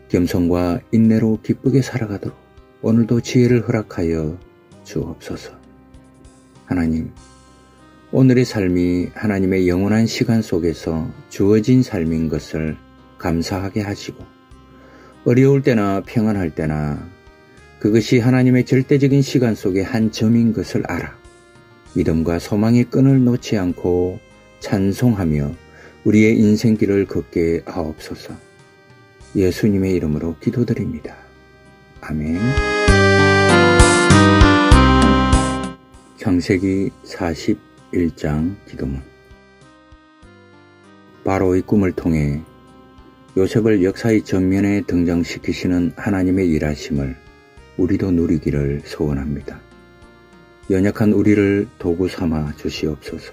겸손과 인내로 기쁘게 살아가도록 오늘도 지혜를 허락하여 주옵소서. 하나님, 오늘의 삶이 하나님의 영원한 시간 속에서 주어진 삶인 것을 감사하게 하시고 어려울 때나 평안할 때나 그것이 하나님의 절대적인 시간 속의 한 점인 것을 알아 믿음과 소망의 끈을 놓지 않고 찬송하며 우리의 인생길을 걷게 하옵소서. 예수님의 이름으로 기도드립니다. 아멘. 창세기 41장 기도문. 바로의 꿈을 통해 요셉을 역사의 전면에 등장시키시는 하나님의 일하심을 우리도 누리기를 소원합니다. 연약한 우리를 도구 삼아 주시옵소서.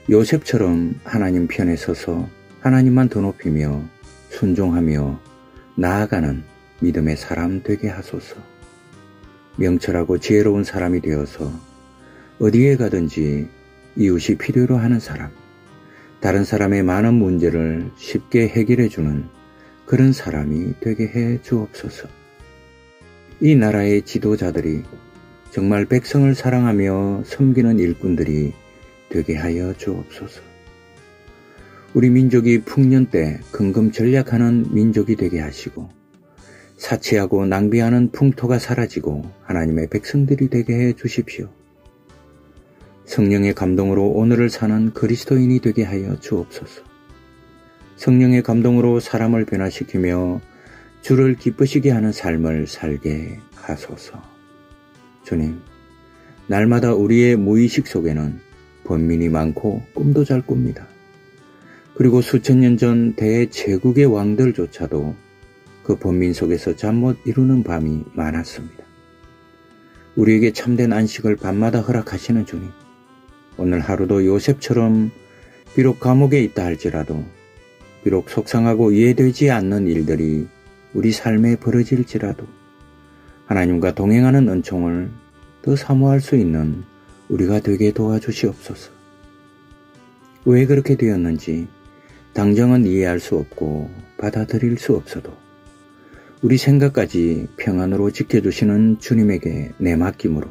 요셉처럼 하나님 편에 서서 하나님만 더 높이며 순종하며 나아가는 믿음의 사람 되게 하소서. 명철하고 지혜로운 사람이 되어서 어디에 가든지 이웃이 필요로 하는 사람, 다른 사람의 많은 문제를 쉽게 해결해 주는 그런 사람이 되게 해 주옵소서. 이 나라의 지도자들이 정말 백성을 사랑하며 섬기는 일꾼들이 되게 하여 주옵소서. 우리 민족이 풍년 때 근검전략하는 민족이 되게 하시고 사치하고 낭비하는 풍토가 사라지고 하나님의 백성들이 되게 해 주십시오. 성령의 감동으로 오늘을 사는 그리스도인이 되게 하여 주옵소서. 성령의 감동으로 사람을 변화시키며 주를 기쁘시게 하는 삶을 살게 하소서. 주님, 날마다 우리의 무의식 속에는 번민이 많고 꿈도 잘 꿉니다. 그리고 수천 년 전 대제국의 왕들조차도 그 번민 속에서 잠 못 이루는 밤이 많았습니다. 우리에게 참된 안식을 밤마다 허락하시는 주님, 오늘 하루도 요셉처럼 비록 감옥에 있다 할지라도, 비록 속상하고 이해되지 않는 일들이 우리 삶에 벌어질지라도 하나님과 동행하는 은총을 더 사모할 수 있는 우리가 되게 도와주시옵소서. 왜 그렇게 되었는지 당장은 이해할 수 없고 받아들일 수 없어도 우리 생각까지 평안으로 지켜주시는 주님에게 내맡김으로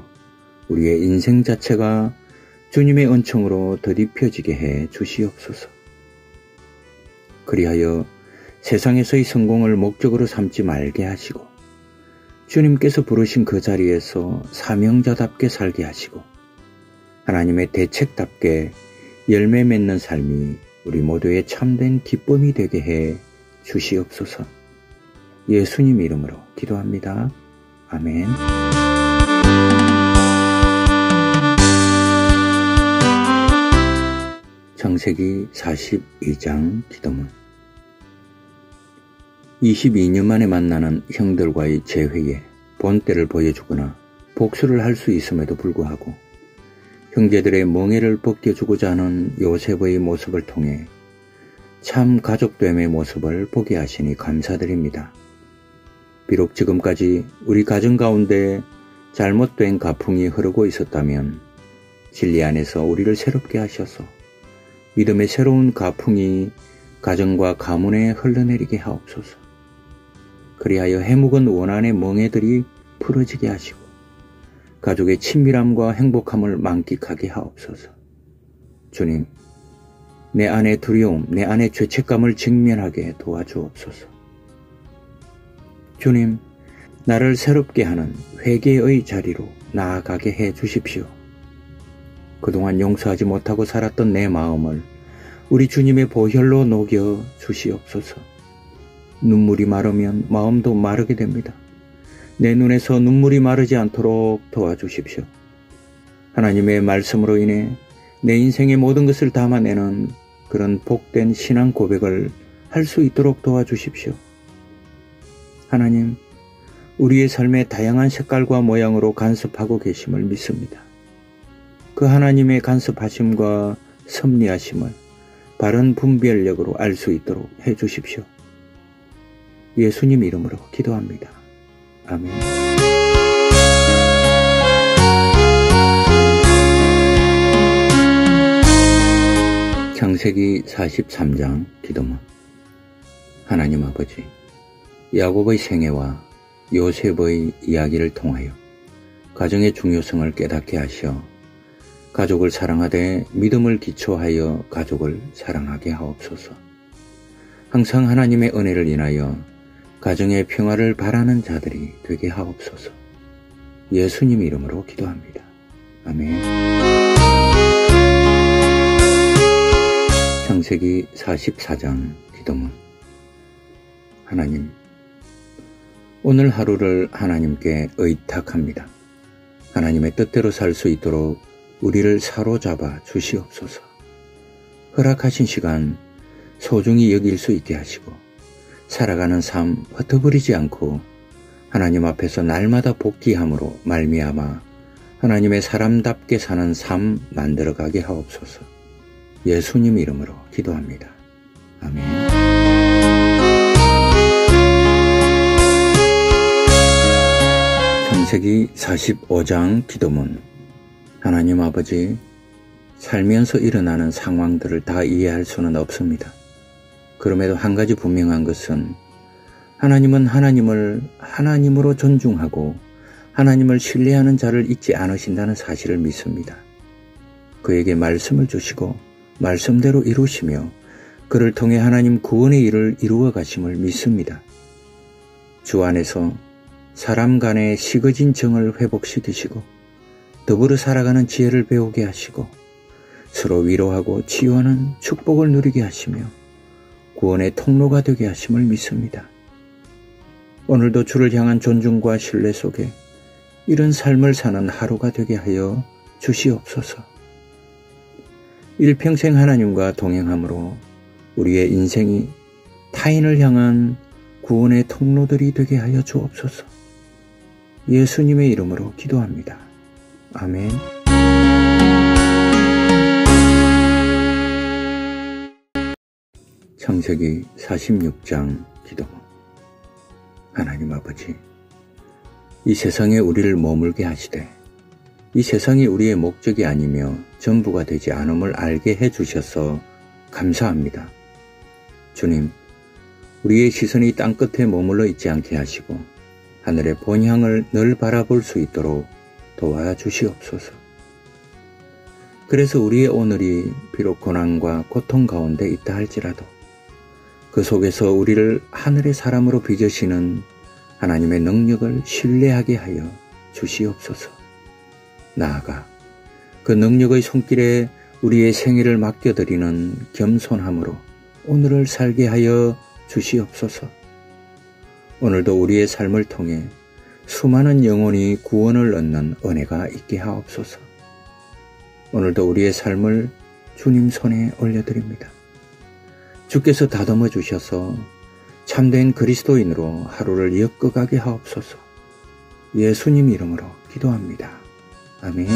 우리의 인생 자체가 주님의 은총으로 더딥혀지게 해 주시옵소서. 그리하여 세상에서의 성공을 목적으로 삼지 말게 하시고 주님께서 부르신 그 자리에서 사명자답게 살게 하시고 하나님의 대책답게 열매 맺는 삶이 우리 모두의 참된 기쁨이 되게 해 주시옵소서. 예수님 이름으로 기도합니다. 아멘. 창세기 42장 기도문. 22년 만에 만나는 형들과의 재회에 본때를 보여주거나 복수를 할 수 있음에도 불구하고 형제들의 멍에를 벗겨주고자 하는 요셉의 모습을 통해 참 가족됨의 모습을 보게 하시니 감사드립니다. 비록 지금까지 우리 가정 가운데 잘못된 가풍이 흐르고 있었다면 진리 안에서 우리를 새롭게 하셔서 믿음의 새로운 가풍이 가정과 가문에 흘러내리게 하옵소서. 그리하여 해묵은 원한의 멍에들이 풀어지게 하시고 가족의 친밀함과 행복함을 만끽하게 하옵소서. 주님, 내 안의 두려움, 내 안의 죄책감을 직면하게 도와주옵소서. 주님, 나를 새롭게 하는 회개의 자리로 나아가게 해 주십시오. 그동안 용서하지 못하고 살았던 내 마음을 우리 주님의 보혈로 녹여 주시옵소서. 눈물이 마르면 마음도 마르게 됩니다. 내 눈에서 눈물이 마르지 않도록 도와주십시오. 하나님의 말씀으로 인해 내 인생의 모든 것을 담아내는 그런 복된 신앙 고백을 할 수 있도록 도와주십시오. 하나님, 우리의 삶의 다양한 색깔과 모양으로 간섭하고 계심을 믿습니다. 그 하나님의 간섭하심과 섭리하심을 바른 분별력으로 알 수 있도록 해주십시오. 예수님 이름으로 기도합니다. 아멘. 창세기 43장 기도문. 하나님 아버지, 야곱의 생애와 요셉의 이야기를 통하여 가정의 중요성을 깨닫게 하시어 가족을 사랑하되 믿음을 기초하여 가족을 사랑하게 하옵소서. 항상 하나님의 은혜를 인하여 가정의 평화를 바라는 자들이 되게 하옵소서. 예수님 이름으로 기도합니다. 아멘. 창세기 44장 기도문. 하나님, 오늘 하루를 하나님께 의탁합니다. 하나님의 뜻대로 살 수 있도록 우리를 사로잡아 주시옵소서. 허락하신 시간 소중히 여길 수 있게 하시고 살아가는 삶 흩어버리지 않고 하나님 앞에서 날마다 복귀함으로 말미암아 하나님의 사람답게 사는 삶 만들어가게 하옵소서. 예수님 이름으로 기도합니다. 아멘. 창세기 45장 기도문. 하나님 아버지, 살면서 일어나는 상황들을 다 이해할 수는 없습니다. 그럼에도 한 가지 분명한 것은 하나님은 하나님을 하나님으로 존중하고 하나님을 신뢰하는 자를 잊지 않으신다는 사실을 믿습니다. 그에게 말씀을 주시고 말씀대로 이루시며 그를 통해 하나님 구원의 일을 이루어 가심을 믿습니다. 주 안에서 사람 간의 식어진 정을 회복시키시고 더불어 살아가는 지혜를 배우게 하시고 서로 위로하고 치유하는 축복을 누리게 하시며 구원의 통로가 되게 하심을 믿습니다. 오늘도 주를 향한 존중과 신뢰 속에 이런 삶을 사는 하루가 되게 하여 주시옵소서. 일평생 하나님과 동행함으로 우리의 인생이 타인을 향한 구원의 통로들이 되게 하여 주옵소서. 예수님의 이름으로 기도합니다. 아멘. 창세기 46장 기도문. 하나님 아버지, 이 세상에 우리를 머물게 하시되 이 세상이 우리의 목적이 아니며 전부가 되지 않음을 알게 해주셔서 감사합니다. 주님, 우리의 시선이 땅끝에 머물러 있지 않게 하시고 하늘의 본향을 늘 바라볼 수 있도록 도와주시옵소서. 그래서 우리의 오늘이 비록 고난과 고통 가운데 있다 할지라도 그 속에서 우리를 하늘의 사람으로 빚으시는 하나님의 능력을 신뢰하게 하여 주시옵소서. 나아가 그 능력의 손길에 우리의 생애를 맡겨드리는 겸손함으로 오늘을 살게 하여 주시옵소서. 오늘도 우리의 삶을 통해 수많은 영혼이 구원을 얻는 은혜가 있게 하옵소서. 오늘도 우리의 삶을 주님 손에 올려드립니다. 주께서 다듬어 주셔서 참된 그리스도인으로 하루를 엮어가게 하옵소서. 예수님 이름으로 기도합니다. 아멘.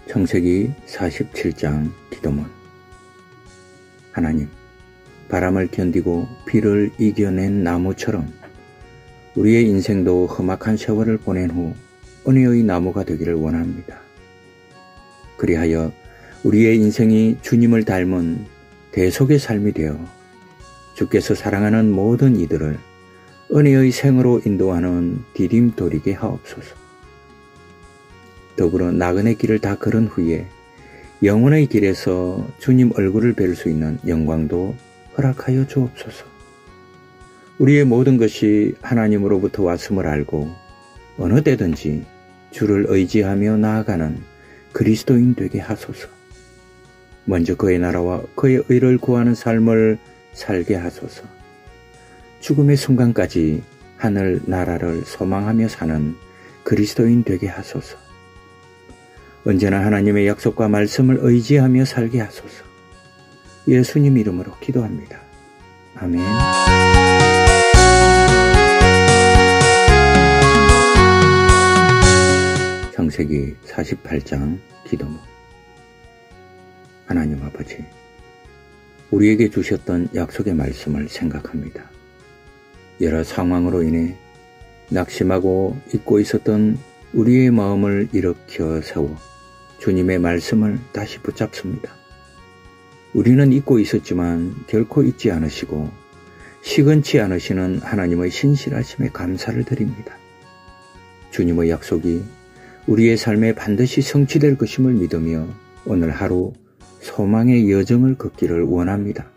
창세기 47장 기도문. 하나님, 바람을 견디고 비를 이겨낸 나무처럼 우리의 인생도 험악한 세월을 보낸 후 은혜의 나무가 되기를 원합니다. 그리하여 우리의 인생이 주님을 닮은 대속의 삶이 되어 주께서 사랑하는 모든 이들을 은혜의 생으로 인도하는 디딤돌이게 하옵소서. 더불어 나그네 길을 다 걸은 후에 영혼의 길에서 주님 얼굴을 뵐 수 있는 영광도 허락하여 주옵소서. 우리의 모든 것이 하나님으로부터 왔음을 알고 어느 때든지 주를 의지하며 나아가는 그리스도인 되게 하소서. 먼저 그의 나라와 그의 의를 구하는 삶을 살게 하소서. 죽음의 순간까지 하늘 나라를 소망하며 사는 그리스도인 되게 하소서. 언제나 하나님의 약속과 말씀을 의지하며 살게 하소서. 예수님 이름으로 기도합니다. 아멘. 창세기 48장 기도문. 하나님 아버지, 우리에게 주셨던 약속의 말씀을 생각합니다. 여러 상황으로 인해 낙심하고 잊고 있었던 우리의 마음을 일으켜 세워 주님의 말씀을 다시 붙잡습니다. 우리는 잊고 있었지만 결코 잊지 않으시고 시건치 않으시는 하나님의 신실하심에 감사를 드립니다. 주님의 약속이 우리의 삶에 반드시 성취될 것임을 믿으며 오늘 하루 소망의 여정을 걷기를 원합니다.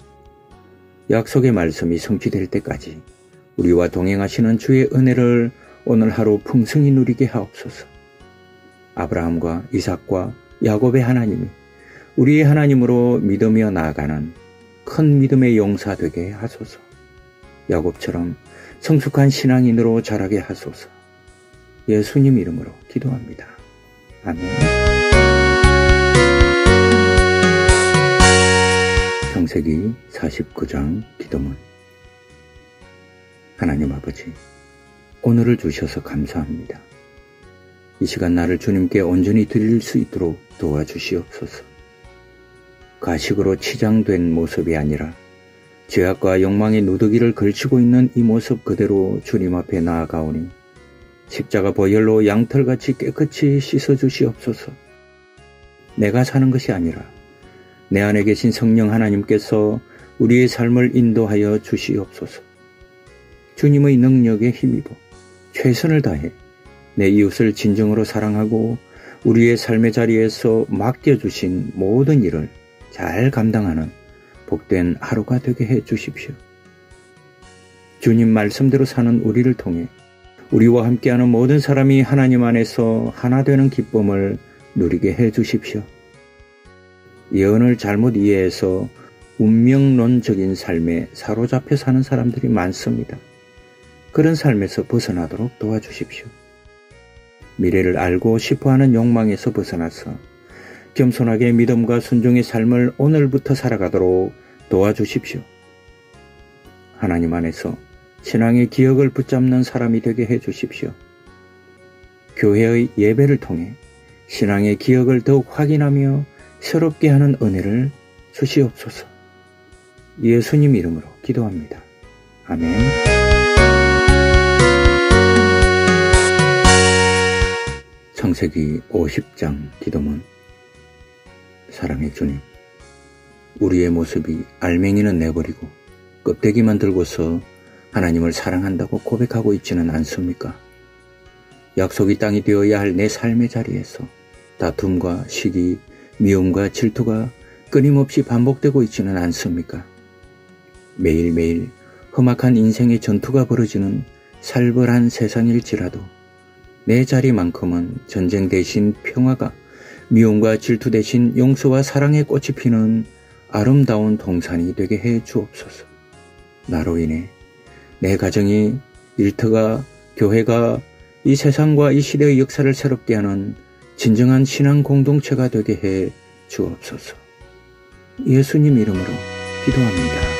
약속의 말씀이 성취될 때까지 우리와 동행하시는 주의 은혜를 오늘 하루 풍성히 누리게 하옵소서. 아브라함과 이삭과 야곱의 하나님이 우리의 하나님으로 믿으며 나아가는 큰 믿음의 용사 되게 하소서. 야곱처럼 성숙한 신앙인으로 자라게 하소서. 예수님 이름으로 기도합니다. 아멘. 창세기 49장 기도문. 하나님 아버지, 오늘을 주셔서 감사합니다. 이 시간 나를 주님께 온전히 드릴 수 있도록 도와주시옵소서. 가식으로 치장된 모습이 아니라 죄악과 욕망의 누더기를 걸치고 있는 이 모습 그대로 주님 앞에 나아가오니 십자가 보혈로 양털같이 깨끗이 씻어주시옵소서. 내가 사는 것이 아니라 내 안에 계신 성령 하나님께서 우리의 삶을 인도하여 주시옵소서. 주님의 능력에 힘입어 최선을 다해 내 이웃을 진정으로 사랑하고 우리의 삶의 자리에서 맡겨주신 모든 일을 잘 감당하는 복된 하루가 되게 해 주십시오. 주님 말씀대로 사는 우리를 통해 우리와 함께하는 모든 사람이 하나님 안에서 하나 되는 기쁨을 누리게 해 주십시오. 예언을 잘못 이해해서 운명론적인 삶에 사로잡혀 사는 사람들이 많습니다. 그런 삶에서 벗어나도록 도와주십시오. 미래를 알고 싶어하는 욕망에서 벗어나서 겸손하게 믿음과 순종의 삶을 오늘부터 살아가도록 도와주십시오. 하나님 안에서 신앙의 기억을 붙잡는 사람이 되게 해주십시오. 교회의 예배를 통해 신앙의 기억을 더욱 확인하며 새롭게 하는 은혜를 주시옵소서. 예수님 이름으로 기도합니다. 아멘. 창세기 50장 기도문. 사랑의 주님, 우리의 모습이 알맹이는 내버리고 껍데기만 들고서 하나님을 사랑한다고 고백하고 있지는 않습니까? 약속의 땅이 되어야 할 내 삶의 자리에서 다툼과 시기, 미움과 질투가 끊임없이 반복되고 있지는 않습니까? 매일매일 험악한 인생의 전투가 벌어지는 살벌한 세상일지라도 내 자리만큼은 전쟁 대신 평화가, 미움과 질투 대신 용서와 사랑의 꽃이 피는 아름다운 동산이 되게 해 주옵소서. 나로 인해 내 가정이, 일터가, 교회가 이 세상과 이 시대의 역사를 새롭게 하는 진정한 신앙 공동체가 되게 해 주옵소서. 예수님 이름으로 기도합니다.